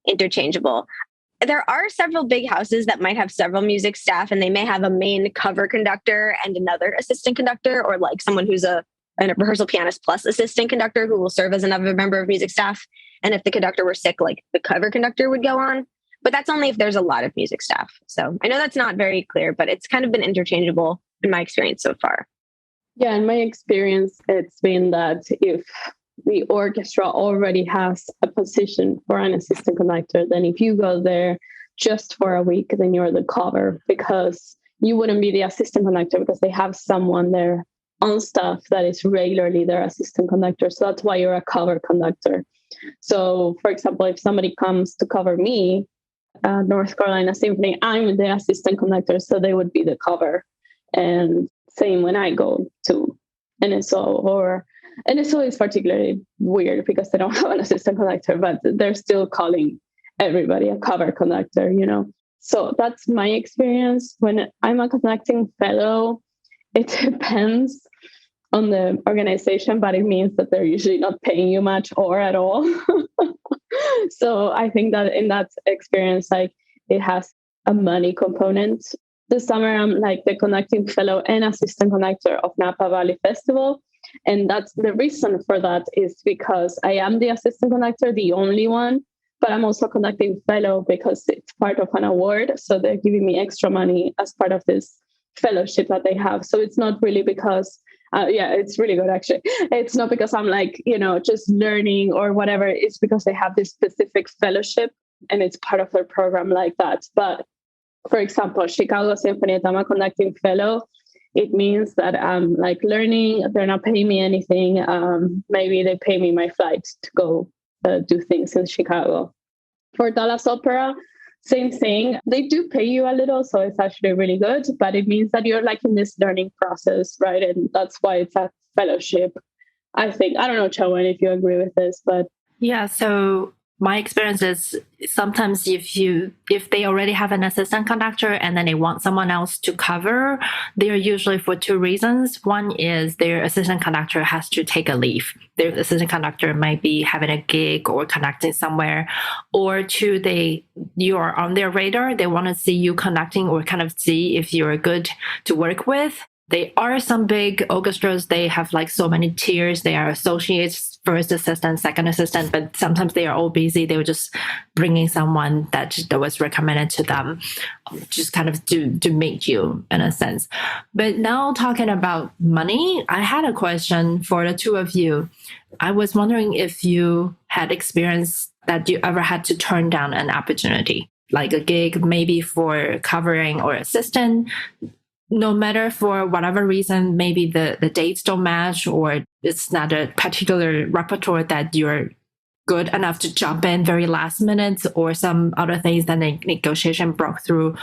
interchangeable. There are several big houses that might have several music staff and they may have a main cover conductor and another assistant conductor, or like someone who's a rehearsal pianist plus assistant conductor who will serve as another member of music staff. And if the conductor were sick, like the cover conductor would go on. But that's only if there's a lot of music staff. So I know that's not very clear, but it's kind of been interchangeable in my experience so far. Yeah, in my experience, it's been that if the orchestra already has a position for an assistant conductor, then if you go there just for a week, then you're the cover, because you wouldn't be the assistant conductor because they have someone there on staff that is regularly their assistant conductor. So that's why you're a cover conductor. So, for example, if somebody comes to cover me, North Carolina Symphony, I'm the assistant conductor, so they would be the cover. And same when I go to NSO, or NSO is particularly weird because they don't have an assistant conductor, but they're still calling everybody a cover conductor, So that's my experience. When I'm a conducting fellow, it depends on the organization, but it means that they're usually not paying you much or at all. So I think that in that experience, like it has a money component. This summer, I'm like the conducting fellow and assistant conductor of Napa Valley Festival. And that's the reason for that is because I am the assistant conductor, the only one, but I'm also conducting fellow because it's part of an award. So they're giving me extra money as part of this fellowship that they have. So it's not really because it's really good, actually. It's not because I'm like, just learning or whatever. It's because they have this specific fellowship and it's part of their program like that. But for example, Chicago Symphony, I'm a conducting fellow. It means that I'm like learning. They're not paying me anything. Maybe they pay me my flight to go do things in Chicago. For Dallas Opera, same thing. They do pay you a little, so it's actually really good, but it means that you're like in this learning process, right? And that's why it's a fellowship. I think, I don't know, Chowen, if you agree with this, but yeah. So my experience is sometimes if they already have an assistant conductor and then they want someone else to cover, they're usually for two reasons. One is their assistant conductor has to take a leave. Their assistant conductor might be having a gig or conducting somewhere, or two, you're on their radar. They want to see you conducting or kind of see if you're good to work with. They are some big orchestras. They have like so many tiers. They are associates, first assistant, second assistant, but sometimes they are all busy. They were just bringing someone that was recommended to them, just kind of to meet you in a sense. But now talking about money, I had a question for the two of you. I was wondering if you had experience that you ever had to turn down an opportunity, like a gig maybe for covering or assistant. No matter for whatever reason, maybe the dates don't match or it's not a particular repertoire that you're good enough to jump in very last minute or some other things that the negotiation broke through.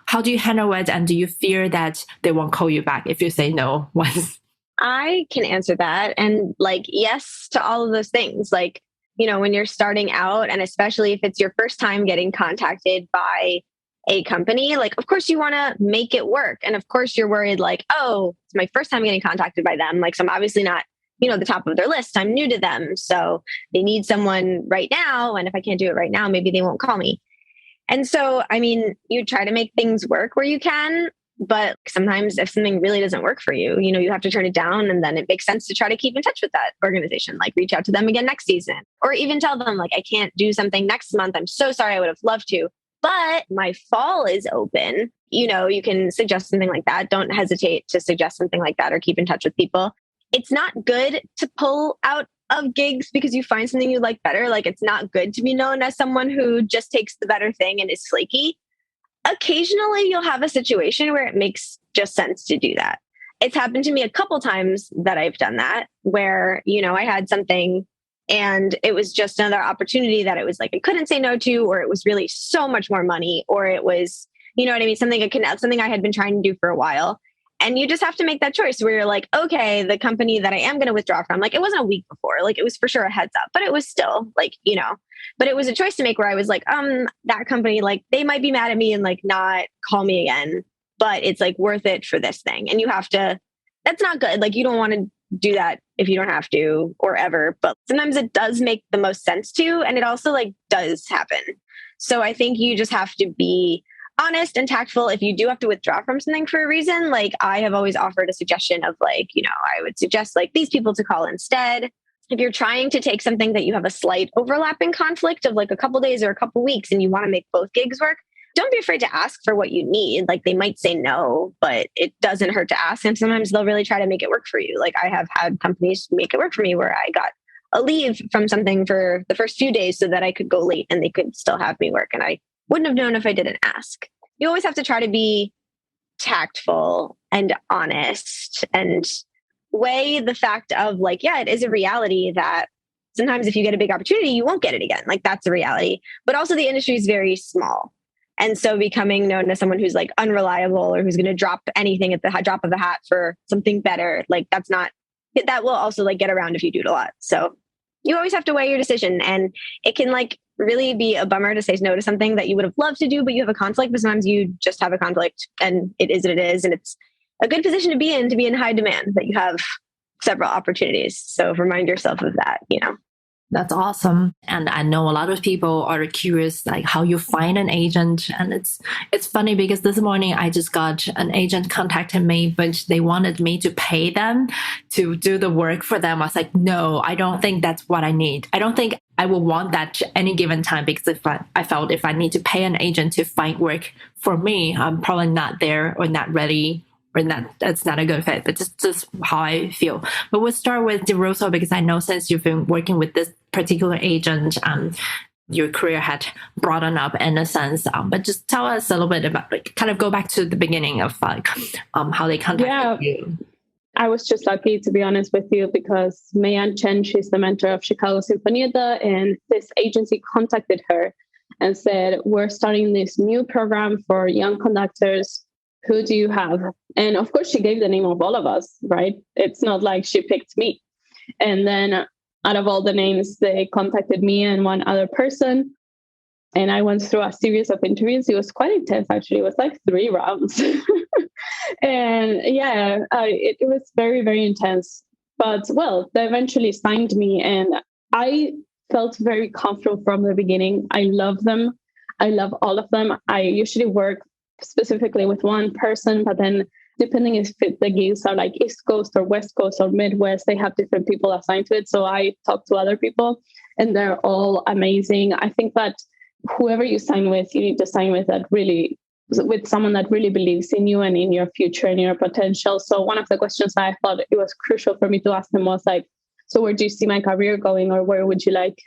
How do you handle it? And do you fear that they won't call you back if you say no once? I can answer that. And like, yes to all of those things. Like, when you're starting out, and especially if it's your first time getting contacted by a company, like, of course you want to make it work. And of course you're worried like, oh, it's my first time getting contacted by them. Like, so I'm obviously not, the top of their list. I'm new to them. So they need someone right now. And if I can't do it right now, maybe they won't call me. And so, you try to make things work where you can, but sometimes if something really doesn't work for you, you have to turn it down. And then it makes sense to try to keep in touch with that organization, like reach out to them again next season, or even tell them like, I can't do something next month. I'm so sorry. I would have loved to, but my fall is open. You can suggest something like that. Don't hesitate to suggest something like that or keep in touch with people. It's not good to pull out of gigs because you find something you like better. Like, it's not good to be known as someone who just takes the better thing and is flaky. Occasionally you'll have a situation where it makes just sense to do that. It's happened to me a couple times that I've done that, where, I had something and it was just another opportunity that it was like I couldn't say no to, or it was really so much more money, or it was, something I had been trying to do for a while. And you just have to make that choice where you're like, okay, the company that I am going to withdraw from, like, it wasn't a week before, like, it was for sure a heads up, but it was still like, but it was a choice to make where I was like, that company, like, they might be mad at me and like not call me again, but it's like worth it for this thing. And you have to, that's not good. Like, you don't want to do that if you don't have to or ever, but sometimes it does make the most sense to, and it also like does happen. So I think you just have to be honest and tactful. If you do have to withdraw from something for a reason, like I have always offered a suggestion of like, I would suggest like these people to call instead. If you're trying to take something that you have a slight overlapping conflict of like a couple days or a couple weeks and you want to make both gigs work, don't be afraid to ask for what you need. Like, they might say no, but it doesn't hurt to ask. And sometimes they'll really try to make it work for you. Like, I have had companies make it work for me where I got a leave from something for the first few days so that I could go late and they could still have me work. And I wouldn't have known if I didn't ask. You always have to try to be tactful and honest and weigh the fact of like, yeah, it is a reality that sometimes if you get a big opportunity, you won't get it again. Like, that's a reality. But also the industry is very small. And so becoming known as someone who's like unreliable or who's going to drop anything at the drop of a hat for something better, like that will also like get around if you do it a lot. So you always have to weigh your decision, and it can like really be a bummer to say no to something that you would have loved to do, but you have a conflict. But sometimes you just have a conflict and it is what it is. And it's a good position to be in high demand, that you have several opportunities. So remind yourself of that, you know. That's awesome. And I know a lot of people are curious, like how you find an agent. And it's funny because this morning I just got an agent contacted me, but they wanted me to pay them to do the work for them. I was like, no, I don't think that's what I need. I don't think I will want that at any given time, because I felt if I need to pay an agent to find work for me, I'm probably not there or not ready, or that's not a good fit, but just how I feel. But we'll start with Russo, because I know since you've been working with this particular agent, your career had broadened up in a sense. But just tell us a little bit about, kind of go back to the beginning of how they contacted you. I was just lucky, to be honest with you, because Mayan Chen, she's the mentor of Chicago Sinfonietta, and this agency contacted her and said, we're starting this new program for young conductors. Who do you have? And of course, she gave the name of all of us, right? It's not like she picked me. And then out of all the names, they contacted me and one other person. And I went through a series of interviews. It was quite intense, actually. It was like 3 rounds. And it was very, very intense. But well, they eventually signed me, and I felt very comfortable from the beginning. I love them. I love all of them. I usually work specifically with one person, but then depending if the gigs are like East Coast or West Coast or Midwest, they have different people assigned to it. So I talk to other people, and they're all amazing. I think that whoever you sign with, you need to sign with someone that really believes in you and in your future and your potential. So one of the questions I thought it was crucial for me to ask them was like, so where do you see my career going, or where would you like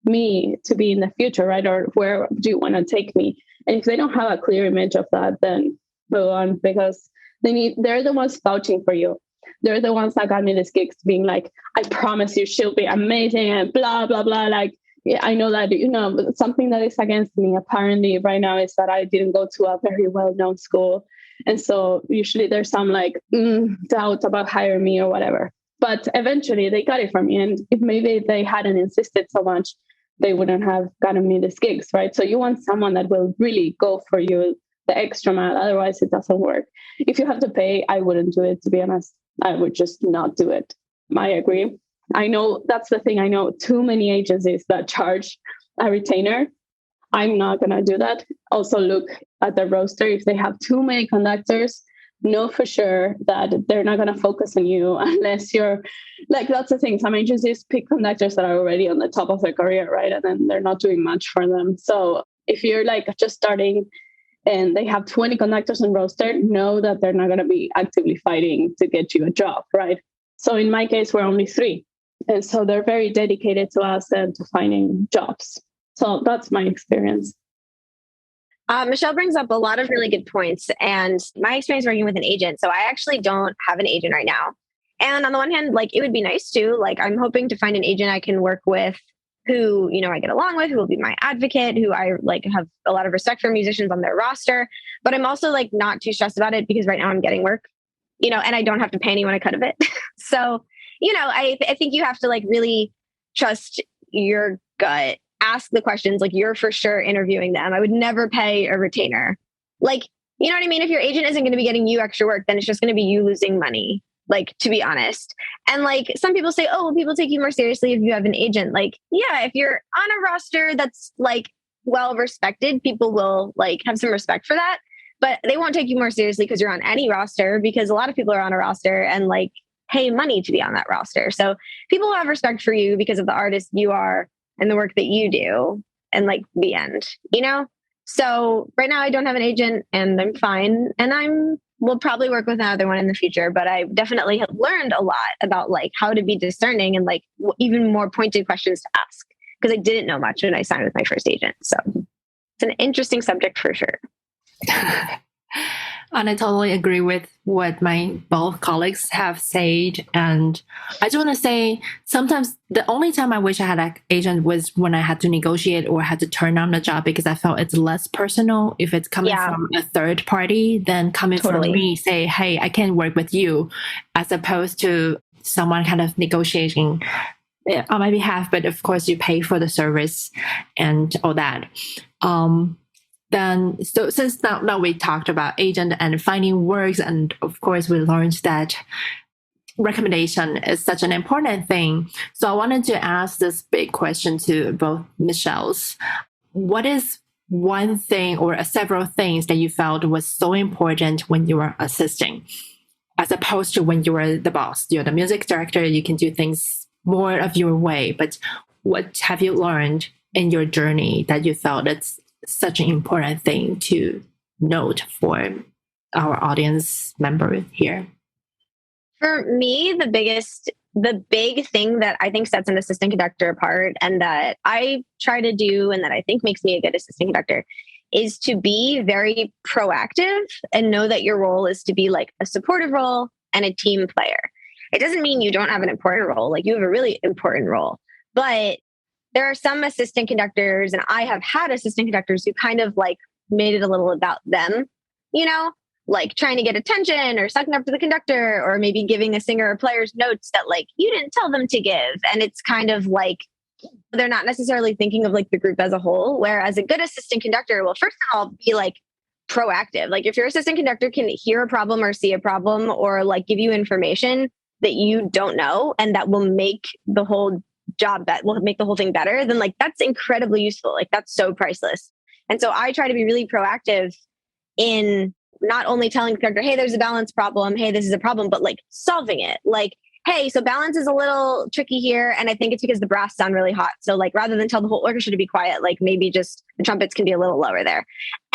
me to be in the future, right? Or where do you want to take me? And if they don't have a clear image of that, then move on, because they're the ones vouching for you. They're the ones that got me this gigs, being like, I promise you she'll be amazing and blah, blah, blah. Like, yeah, I know that, something that is against me apparently right now is that I didn't go to a very well-known school. And so usually there's some doubt about hiring me or whatever. But eventually they got it from me. And if maybe they hadn't insisted so much, they wouldn't have gotten me these gigs, right? So you want someone that will really go for you the extra mile. Otherwise, it doesn't work. If you have to pay, I wouldn't do it, to be honest. I would just not do it. I agree. I know that's the thing. I know too many agencies that charge a retainer. I'm not going to do that. Also, look at the roster. If they have too many conductors, know for sure that they're not going to focus on you unless you're like, that's the thing. Some agencies pick conductors that are already on the top of their career, right? And then they're not doing much for them. So if you're like just starting and they have 20 conductors on roster, know that they're not going to be actively fighting to get you a job, right? So in my case, we're only 3. And so they're very dedicated to us and to finding jobs. So that's my experience. Michelle brings up a lot of really good points, and my experience working with an agent. So I actually don't have an agent right now. And on the one hand, like, it would be nice to, like, I'm hoping to find an agent I can work with who, I get along with, who will be my advocate, who I like have a lot of respect for musicians on their roster. But I'm also like not too stressed about it because right now I'm getting work, and I don't have to pay anyone a cut of it. So, I think you have to like really trust your gut. Ask the questions, like you're for sure interviewing them. I would never pay a retainer. Like, you know what I mean? If your agent isn't going to be getting you extra work, then it's just going to be you losing money, like, to be honest. And like some people say, oh, well, people take you more seriously if you have an agent. Like, yeah, if you're on a roster that's like well respected, people will like have some respect for that. But they won't take you more seriously because you're on any roster, because a lot of people are on a roster and like pay money to be on that roster. So people will have respect for you because of the artist you are and the work that you do, and like the end, So right now I don't have an agent and I'm fine. And we'll probably work with another one in the future, but I definitely have learned a lot about like how to be discerning and like even more pointed questions to ask, because I didn't know much when I signed with my first agent. So it's an interesting subject for sure. And I totally agree with what my both colleagues have said. And I just want to say, sometimes the only time I wish I had an agent was when I had to negotiate or had to turn down the job, because I felt it's less personal if it's coming from a third party than coming from me, say, hey, I can't work with you, as opposed to someone kind of negotiating on my behalf, but of course you pay for the service and all that. Then, so since now we talked about agent and finding works, and of course we learned that recommendation is such an important thing. So I wanted to ask this big question to both Michelles. What is one thing or several things that you felt was so important when you were assisting, as opposed to when you were the boss? You're the music director, you can do things more of your way, but what have you learned in your journey that you felt it's such an important thing to note for our audience member here? For me, the big thing that I think sets an assistant conductor apart, and that I try to do and that I think makes me a good assistant conductor, is to be very proactive and know that your role is to be like a supportive role and a team player. It doesn't mean you don't have an important role. Like, you have a really important role, but there are some assistant conductors, and I have had assistant conductors who kind of like made it a little about them, you know, like trying to get attention or sucking up to the conductor, or maybe giving a singer or players notes that like you didn't tell them to give. And it's kind of like they're not necessarily thinking of like the group as a whole. Whereas a good assistant conductor will first of all be like proactive. Like, if your assistant conductor can hear a problem or see a problem or like give you information that you don't know and that will make the whole job, that will make the whole thing better, then like that's incredibly useful. Like, that's so priceless. And so I try to be really proactive in not only telling the conductor, hey, there's a balance problem, hey, this is a problem, but like solving it. Like, hey, so balance is a little tricky here, and I think it's because the brass sound really hot. So like, rather than tell the whole orchestra to be quiet, like maybe just the trumpets can be a little lower there.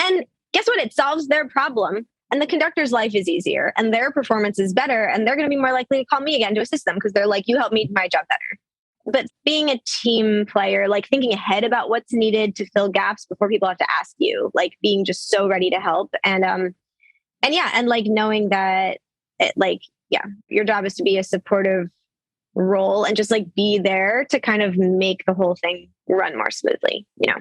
And guess what? It solves their problem, and the conductor's life is easier, and their performance is better, and they're going to be more likely to call me again to assist them because they're like, you helped me do my job better. But being a team player, like thinking ahead about what's needed to fill gaps before people have to ask you, like being just so ready to help. And yeah, and like knowing that your job is to be a supportive role and just like be there to kind of make the whole thing run more smoothly, you know?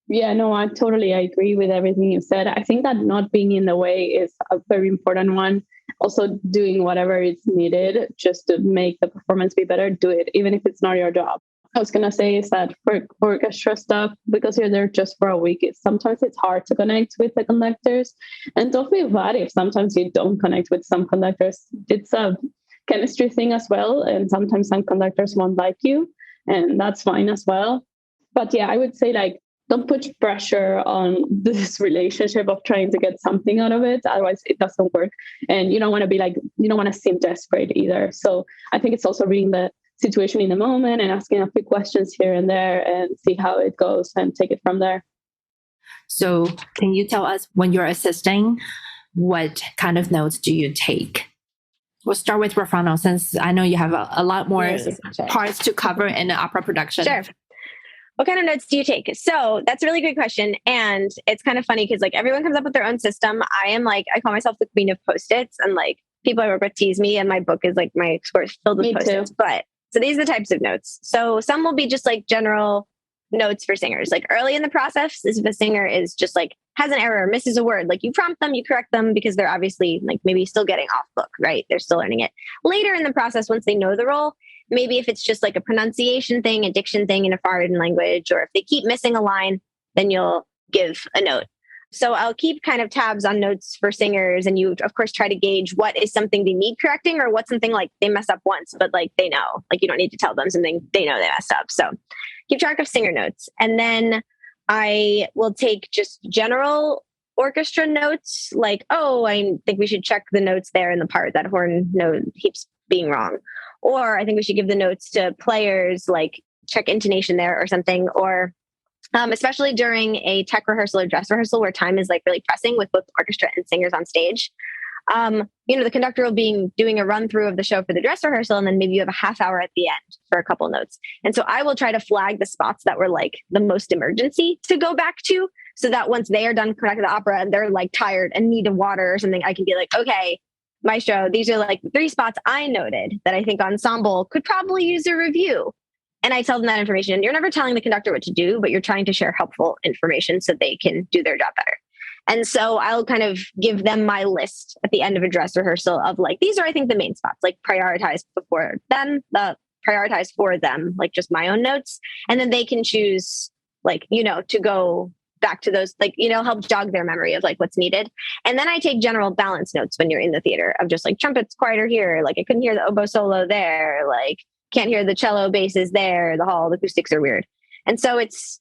Yeah, no, I agree with everything you said. I think that not being in the way is a very important one. Also, doing whatever is needed just to make the performance be better, do it, even if it's not your job. I was going to say is that for orchestra stuff, because you're there just for a week, sometimes it's hard to connect with the conductors. And don't feel bad if sometimes you don't connect with some conductors. It's a chemistry thing as well. And sometimes some conductors won't like you, and that's fine as well. But yeah, I would say like, don't put pressure on this relationship of trying to get something out of it. Otherwise it doesn't work. And you don't want to seem desperate either. So I think it's also reading the situation in the moment and asking a few questions here and there and see how it goes and take it from there. So can you tell us, when you're assisting, what kind of notes do you take? We'll start with Rofrano, since I know you have a lot more parts to cover in the opera production. Sure. What kind of notes do you take? So that's a really great question. And it's kind of funny because like everyone comes up with their own system. I call myself the queen of Post-its, and like people I work with tease me, and my book is like my score filled with Post-its. But so these are the types of notes. So some will be just like general notes for singers. Like early in the process, if a singer is just like has an error, misses a word, like you prompt them, you correct them because they're obviously like maybe still getting off book, right? They're still learning it. Later in the process, once they know the role, maybe if it's just like a pronunciation thing, a diction thing in a foreign language, or if they keep missing a line, then you'll give a note. So I'll keep kind of tabs on notes for singers, and you of course try to gauge what is something they need correcting or what's something like they mess up once, but like they know, like you don't need to tell them something, they know they messed up. So keep track of singer notes. And then I will take just general orchestra notes, like, oh, I think we should check the notes there in the part, that horn note keeps being wrong. Or I think we should give the notes to players, like check intonation there or something. Or especially during a tech rehearsal or dress rehearsal where time is like really pressing with both orchestra and singers on stage. The conductor will be doing a run through of the show for the dress rehearsal, and then maybe you have a half hour at the end for a couple notes. And so I will try to flag the spots that were like the most emergency to go back to, so that once they are done correcting the opera and they're like tired and need a water or something, I can be like, okay, maestro, these are like the 3 spots I noted that I think ensemble could probably use a review. And I tell them that information. You're never telling the conductor what to do, but you're trying to share helpful information so they can do their job better. And so I'll kind of give them my list at the end of a dress rehearsal of like, these are, I think, the main spots, like prioritize before them, the prioritize for them, like just my own notes. And then they can choose like, to go back to those, like, help jog their memory of like what's needed. And then I take general balance notes when you're in the theater of just like trumpets quieter here. Like I couldn't hear the oboe solo there. Like can't hear the cello basses there. The acoustics are weird. And so it's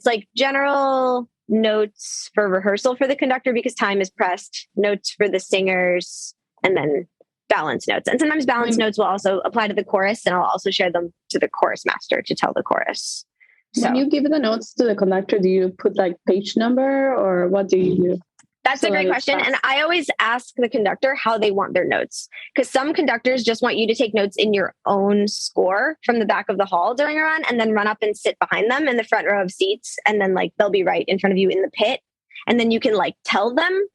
like general notes for rehearsal for the conductor because time is pressed, notes for the singers, and then balance notes. And sometimes balance notes will also apply to the chorus, and I'll also share them to the chorus master to tell the chorus. So, when you give the notes to the conductor, do you put like page number or what do you do? That's a great question. And I always ask the conductor how they want their notes, because some conductors just want you to take notes in your own score from the back of the hall during a run and then run up and sit behind them in the front row of seats. And then like they'll be right in front of you in the pit. And then you can like tell them.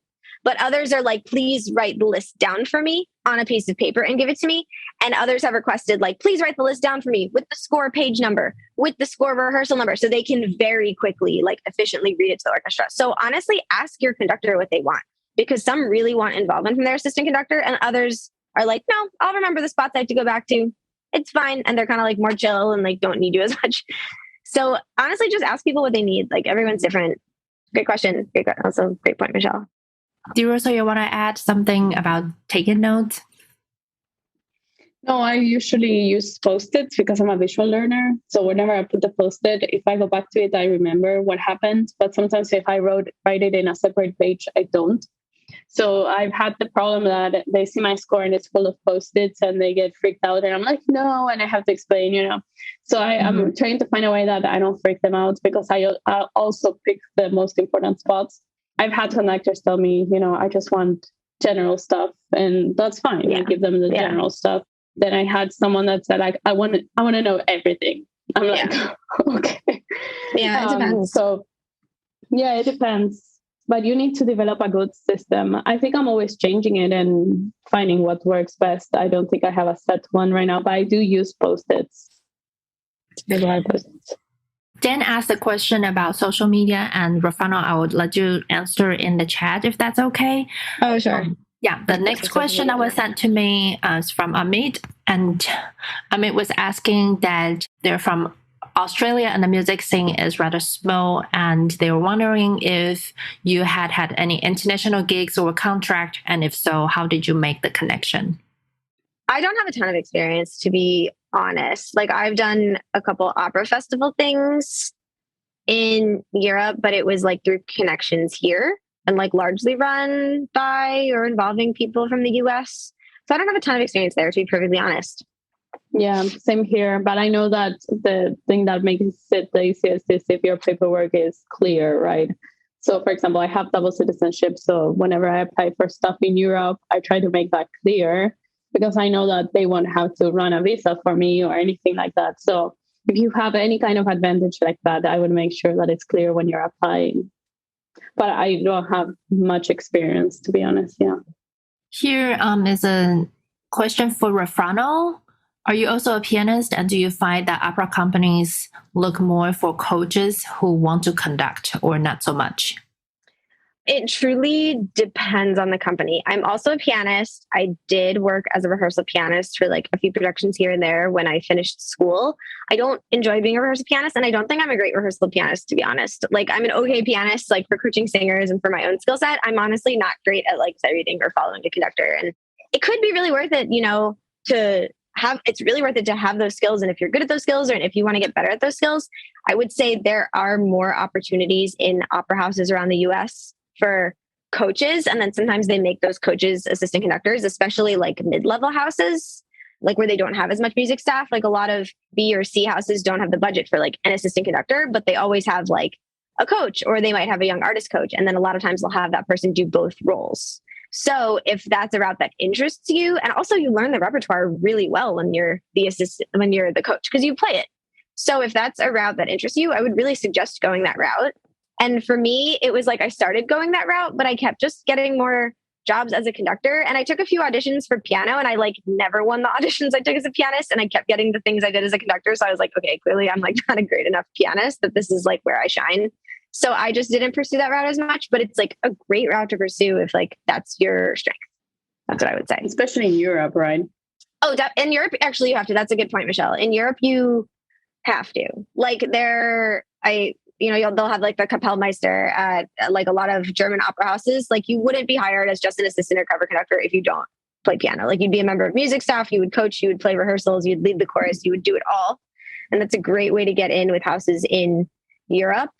But others are like, please write the list down for me on a piece of paper and give it to me. And others have requested like, please write the list down for me with the score page number, with the score rehearsal number, so they can very quickly, like efficiently read it to the orchestra. So honestly, ask your conductor what they want, because some really want involvement from their assistant conductor and others are like, no, I'll remember the spots I have to go back to. It's fine. And they're kind of like more chill and like don't need you as much. So honestly, just ask people what they need. Like everyone's different. Great question. Also great point, Michelle. Do you also want to add something about taking notes? No, I usually use Post-its because I'm a visual learner. So whenever I put the Post-it, if I go back to it, I remember what happened. But sometimes if I write it in a separate page, I don't. So I've had the problem that they see my score and it's full of Post-its and they get freaked out. And I'm like, no, and I have to explain. So I'm trying to find a way that I don't freak them out, because I also pick the most important spots. I've had conductors tell me, I just want general stuff, and that's fine. I give them the general stuff. Then I had someone that said, like, I want to know everything. I'm like, okay. Yeah, it depends. It depends. But you need to develop a good system. I think I'm always changing it and finding what works best. I don't think I have a set one right now, but I do use Post-its. Dan asked a question about social media, and Rofrano, I would let you answer in the chat if that's okay. Oh, sure. The next question that was sent to me is from Amit, and Amit was asking that they're from Australia and the music scene is rather small, and they were wondering if you had any international gigs or contract, and if so, how did you make the connection? I don't have a ton of experience, to be honest. Like I've done a couple opera festival things in Europe, but it was like through connections here and like largely run by or involving people from the US. So I don't have a ton of experience there, to be perfectly honest. Yeah, same here. But I know that the thing that makes it the easiest is if your paperwork is clear, right? So for example, I have double citizenship. So whenever I apply for stuff in Europe, I try to make that clear, because I know that they won't have to run a visa for me or anything like that. So if you have any kind of advantage like that, I would make sure that it's clear when you're applying. But I don't have much experience, to be honest. Yeah. Here is a question for Rofrano. Are you also a pianist, and do you find that opera companies look more for coaches who want to conduct, or not so much? It truly depends on the company. I'm also a pianist. I did work as a rehearsal pianist for like a few productions here and there when I finished school. I don't enjoy being a rehearsal pianist, and I don't think I'm a great rehearsal pianist, to be honest. Like I'm an okay pianist, like for coaching singers and for my own skill set. I'm honestly not great at like sight reading or following a conductor. And it could be really worth it, it's really worth it to have those skills. And if you're good at those skills, or if you want to get better at those skills, I would say there are more opportunities in opera houses around the US for coaches. And then sometimes they make those coaches assistant conductors, especially like mid-level houses, like where they don't have as much music staff. Like a lot of B or C houses don't have the budget for like an assistant conductor, but they always have like a coach, or they might have a young artist coach. And then a lot of times they'll have that person do both roles. So if that's a route that interests you, and also you learn the repertoire really well when you're the assistant, when you're the coach, because you play it. So if that's a route that interests you, I would really suggest going that route. And for me, it was like I started going that route, but I kept just getting more jobs as a conductor. And I took a few auditions for piano, and I like never won the auditions I took as a pianist. And I kept getting the things I did as a conductor. So I was like, okay, clearly I'm like not a great enough pianist that this is like where I shine. So I just didn't pursue that route as much, but it's like a great route to pursue if like that's your strength. That's what I would say. Especially in Europe, right? Oh, in Europe, actually, you have to. That's a good point, Michelle. In Europe, you have to. Like they'll have like the Kapellmeister at like a lot of German opera houses. Like you wouldn't be hired as just an assistant or cover conductor if you don't play piano. Like you'd be a member of music staff, you would coach, you would play rehearsals, you'd lead the chorus, you would do it all. And that's a great way to get in with houses in Europe.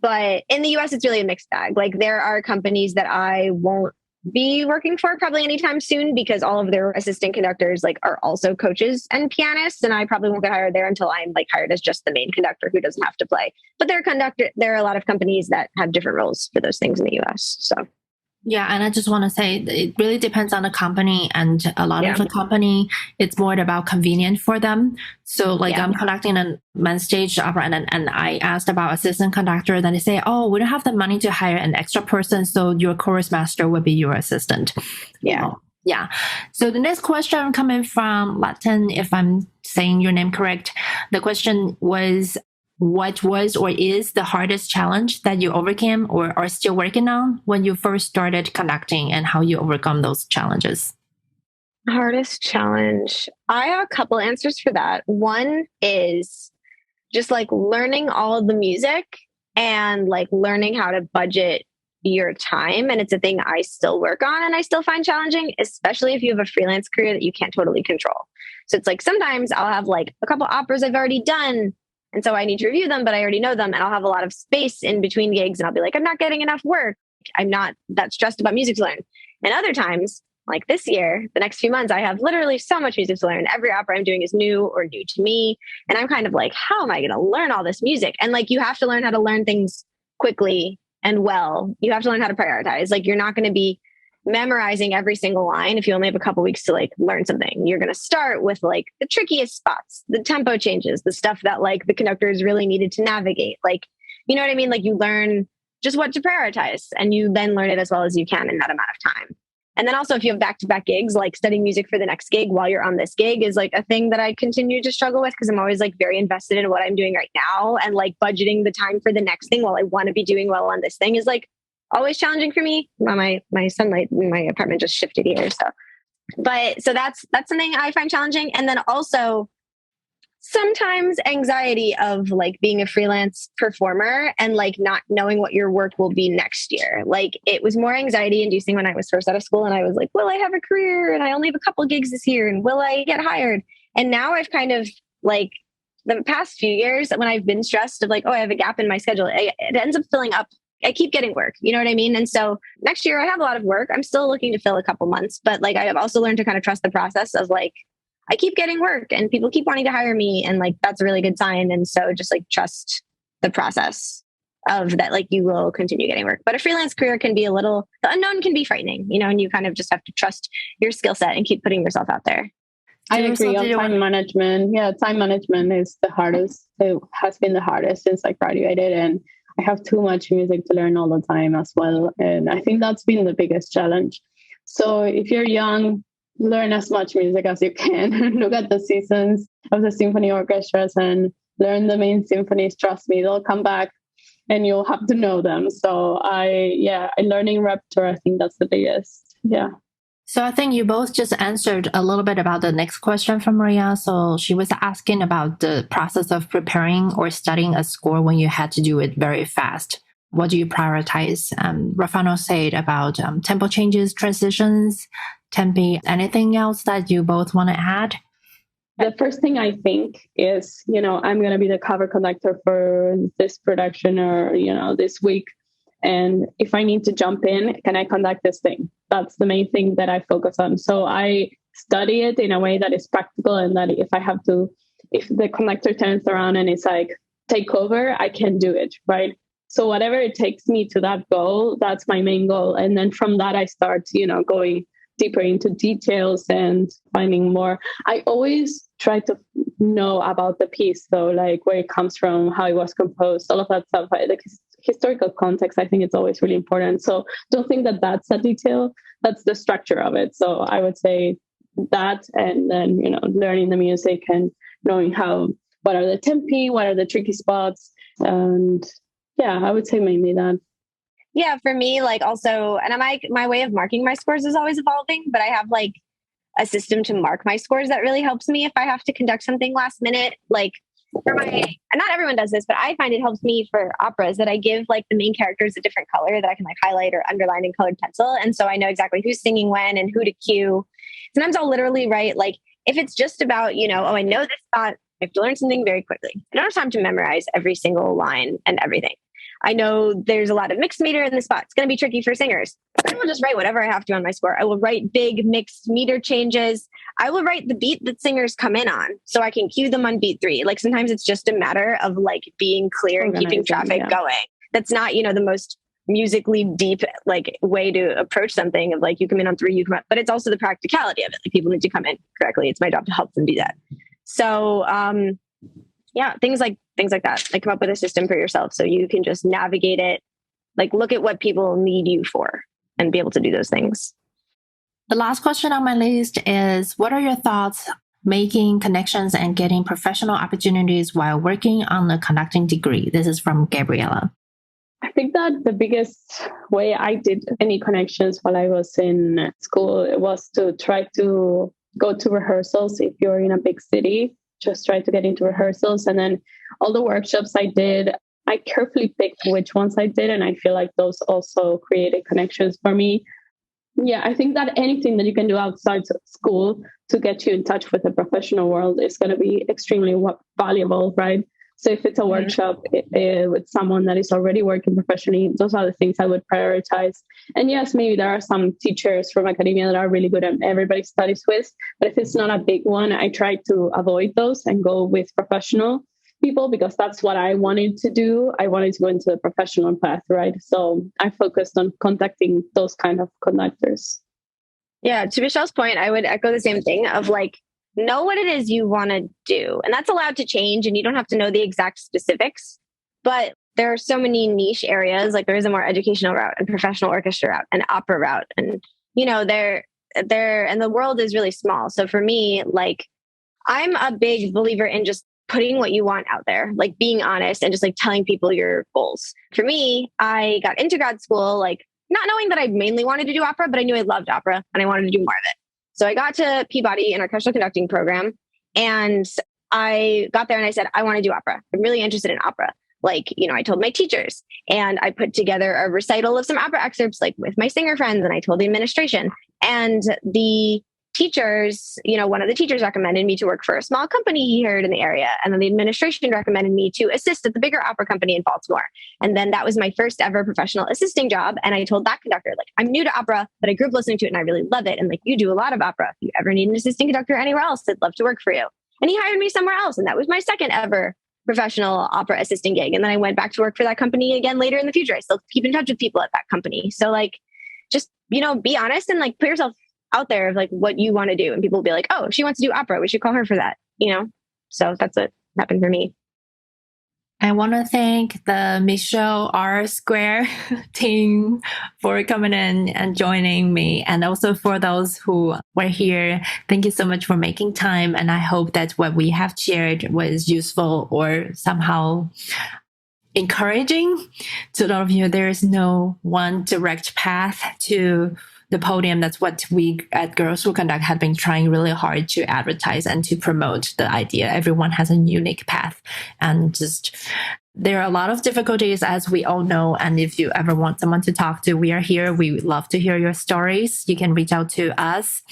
But in the US, it's really a mixed bag. Like there are companies that I won't be working for probably anytime soon because all of their assistant conductors like are also coaches and pianists. And I probably won't get hired there until I'm like hired as just the main conductor who doesn't have to play. But there are a lot of companies that have different roles for those things in the US. So yeah, and I just want to say it really depends on the company, and a lot of the company, it's more about convenient for them. So like I'm conducting a main stage opera and I asked about assistant conductor, then they say, oh, we don't have the money to hire an extra person, so your chorus master will be your assistant. Yeah. Yeah. So the next question coming from Latin, if I'm saying your name correct, the question was, what was or is the hardest challenge that you overcame or are still working on when you first started conducting, and how you overcome those challenges? Hardest challenge. I have a couple answers for that. One is just like learning all of the music and like learning how to budget your time. And it's a thing I still work on and I still find challenging, especially if you have a freelance career that you can't totally control. So it's like sometimes I'll have like a couple operas I've already done, and so I need to review them, but I already know them, and I'll have a lot of space in between gigs, and I'll be like, I'm not getting enough work. I'm not that stressed about music to learn. And other times, like this year, the next few months, I have literally so much music to learn. Every opera I'm doing is new or new to me. And I'm kind of like, how am I going to learn all this music? And like, you have to learn how to learn things quickly and well. You have to learn how to prioritize. Like, you're not going to be memorizing every single line if you only have a couple weeks to like learn something. You're going to start with like the trickiest spots, the tempo changes, the stuff that like the conductors really needed to navigate. Like, you know what I mean? Like you learn just what to prioritize, and you then learn it as well as you can in that amount of time. And then also if you have back-to-back gigs, like studying music for the next gig while you're on this gig is like a thing that I continue to struggle with, because I'm always like very invested in what I'm doing right now, and like budgeting the time for the next thing while I want to be doing well on this thing is like always challenging for me. My sunlight in my apartment just shifted here. So that's something I find challenging. And then also sometimes anxiety of like being a freelance performer and like not knowing what your work will be next year. Like it was more anxiety inducing when I was first out of school, and I was like, will I have a career? And I only have a couple gigs this year, and will I get hired? And now I've kind of like the past few years when I've been stressed of like, oh, I have a gap in my schedule, it ends up filling up. I keep getting work. You know what I mean? And so next year I have a lot of work. I'm still looking to fill a couple months, but like I have also learned to kind of trust the process of like, I keep getting work and people keep wanting to hire me. And like, that's a really good sign. And so just like trust the process of that, like you will continue getting work. But a freelance career can be the unknown can be frightening, you know, and you kind of just have to trust your skill set and keep putting yourself out there. I agree on time management. Yeah, time management is the hardest. It has been the hardest since I graduated, and I have too much music to learn all the time as well. And I think that's been the biggest challenge. So if you're young, learn as much music as you can. Look at the seasons of the symphony orchestras and learn the main symphonies. Trust me, they'll come back and you'll have to know them. So learning repertoire, I think that's the biggest. Yeah. So I think you both just answered a little bit about the next question from Maria. So she was asking about the process of preparing or studying a score when you had to do it very fast. What do you prioritize? Rofrano said about tempo changes, transitions, tempi. Anything else that you both want to add? The first thing I think is, I'm going to be the cover conductor for this production or, this week. And if I need to jump in, can I conduct this thing? That's the main thing that I focus on. So I study it in a way that is practical, and that if the conductor turns around and it's like, take over, I can do it, right? So whatever it takes me to that goal, that's my main goal. And then from that, I start, going deeper into details and finding more. I always try to know about the piece, though, like where it comes from, how it was composed, all of that stuff. Like historical context, I think it's always really important. So don't think that that's a detail, that's the structure of it. So I would say that, and then, learning the music and knowing what are the tempi, what are the tricky spots. And yeah, I would say mainly that. Yeah, for me, like also, and my way of marking my scores is always evolving, but I have like a system to mark my scores that really helps me if I have to conduct something last minute. Like for my, and not everyone does this, but I find it helps me for operas that I give like the main characters a different color that I can like highlight or underline in colored pencil. And so I know exactly who's singing when and who to cue. Sometimes I'll literally write, like, if it's just about, oh, I know this spot, I have to learn something very quickly. I don't have time to memorize every single line and everything. I know there's a lot of mixed meter in the spot. It's going to be tricky for singers. I will just write whatever I have to on my score. I will write big mixed meter changes. I will write the beat that singers come in on so I can cue them on beat 3. Like sometimes it's just a matter of like being clear and keeping traffic going. That's not, the most musically deep like way to approach something of like you come in on 3, you come out, but it's also the practicality of it. Like people need to come in correctly. It's my job to help them do that. So things like that. Like come up with a system for yourself so you can just navigate it. Like look at what people need you for and be able to do those things. The last question on my list is, what are your thoughts making connections and getting professional opportunities while working on a conducting degree? This is from Gabriella. I think that the biggest way I did any connections while I was in school was to try to go to rehearsals. If you're in a big city, just try to get into rehearsals. And then all the workshops I did, I carefully picked which ones I did. And I feel like those also created connections for me. Yeah, I think that anything that you can do outside of school to get you in touch with the professional world is going to be extremely valuable, right? So if it's a workshop with someone that is already working professionally, those are the things I would prioritize. And yes, maybe there are some teachers from academia that are really good and everybody studies with. But if it's not a big one, I try to avoid those and go with professional people because that's what I wanted to do. I wanted to go into the professional path, right? So I focused on contacting those kind of conductors. Yeah, to Michelle's point, I would echo the same thing of like, know what it is you want to do. And that's allowed to change and you don't have to know the exact specifics, but there are so many niche areas. Like there is a more educational route and professional orchestra route and opera route. And, they're and the world is really small. So for me, like I'm a big believer in just putting what you want out there, like being honest and just like telling people your goals. For me, I got into grad school, like not knowing that I mainly wanted to do opera, but I knew I loved opera and I wanted to do more of it. So I got to Peabody in our orchestral conducting program and I got there and I said, I want to do opera. I'm really interested in opera. Like, I told my teachers and I put together a recital of some opera excerpts, like with my singer friends. And I told the administration and the teachers, one of the teachers recommended me to work for a small company he heard in the area. And then the administration recommended me to assist at the bigger opera company in Baltimore. And then that was my first ever professional assisting job. And I told that conductor, like, I'm new to opera, but I grew up listening to it and I really love it. And like, you do a lot of opera. If you ever need an assisting conductor anywhere else, I'd love to work for you. And he hired me somewhere else. And that was my second ever professional opera assisting gig. And then I went back to work for that company again later in the future. I still keep in touch with people at that company. So like, just, be honest and like put yourself out there of like what you want to do. And people will be like, oh, she wants to do opera. We should call her for that, So that's what happened for me. I want to thank the Michelle R Square team for coming in and joining me. And also for those who were here, thank you so much for making time. And I hope that what we have shared was useful or somehow encouraging to a lot of you. There is no one direct path to the podium. That's what we at Girls Who Conduct have been trying really hard to advertise and to promote the idea. Everyone has a unique path and just there are a lot of difficulties, as we all know. And if you ever want someone to talk to, we are here. We would love to hear your stories. You can reach out to us,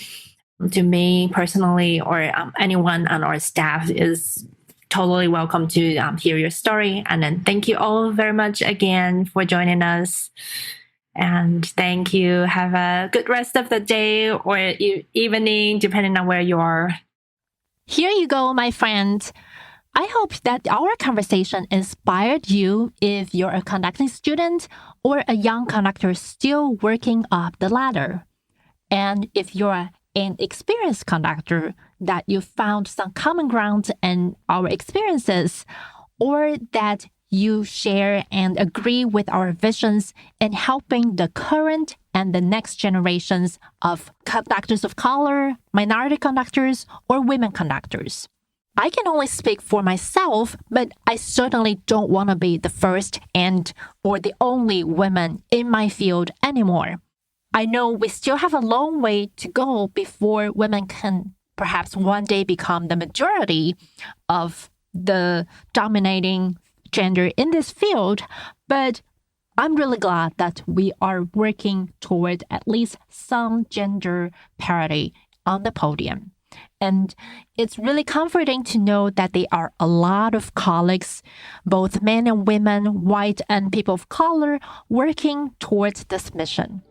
to me personally, or anyone on our staff is totally welcome to hear your story. And then thank you all very much again for joining us. And thank you. Have a good rest of the day or evening, depending on where you are. Here you go, my friend. I hope that our conversation inspired you if you're a conducting student or a young conductor still working up the ladder. And if you're an experienced conductor, that you found some common ground in our experiences, or that you share and agree with our visions in helping the current and the next generations of conductors of color, minority conductors, or women conductors. I can only speak for myself, but I certainly don't want to be the first or the only woman in my field anymore. I know we still have a long way to go before women can perhaps one day become the majority of the dominating gender in this field, but I'm really glad that we are working toward at least some gender parity on the podium. And it's really comforting to know that there are a lot of colleagues, both men and women, white and people of color, working towards this mission.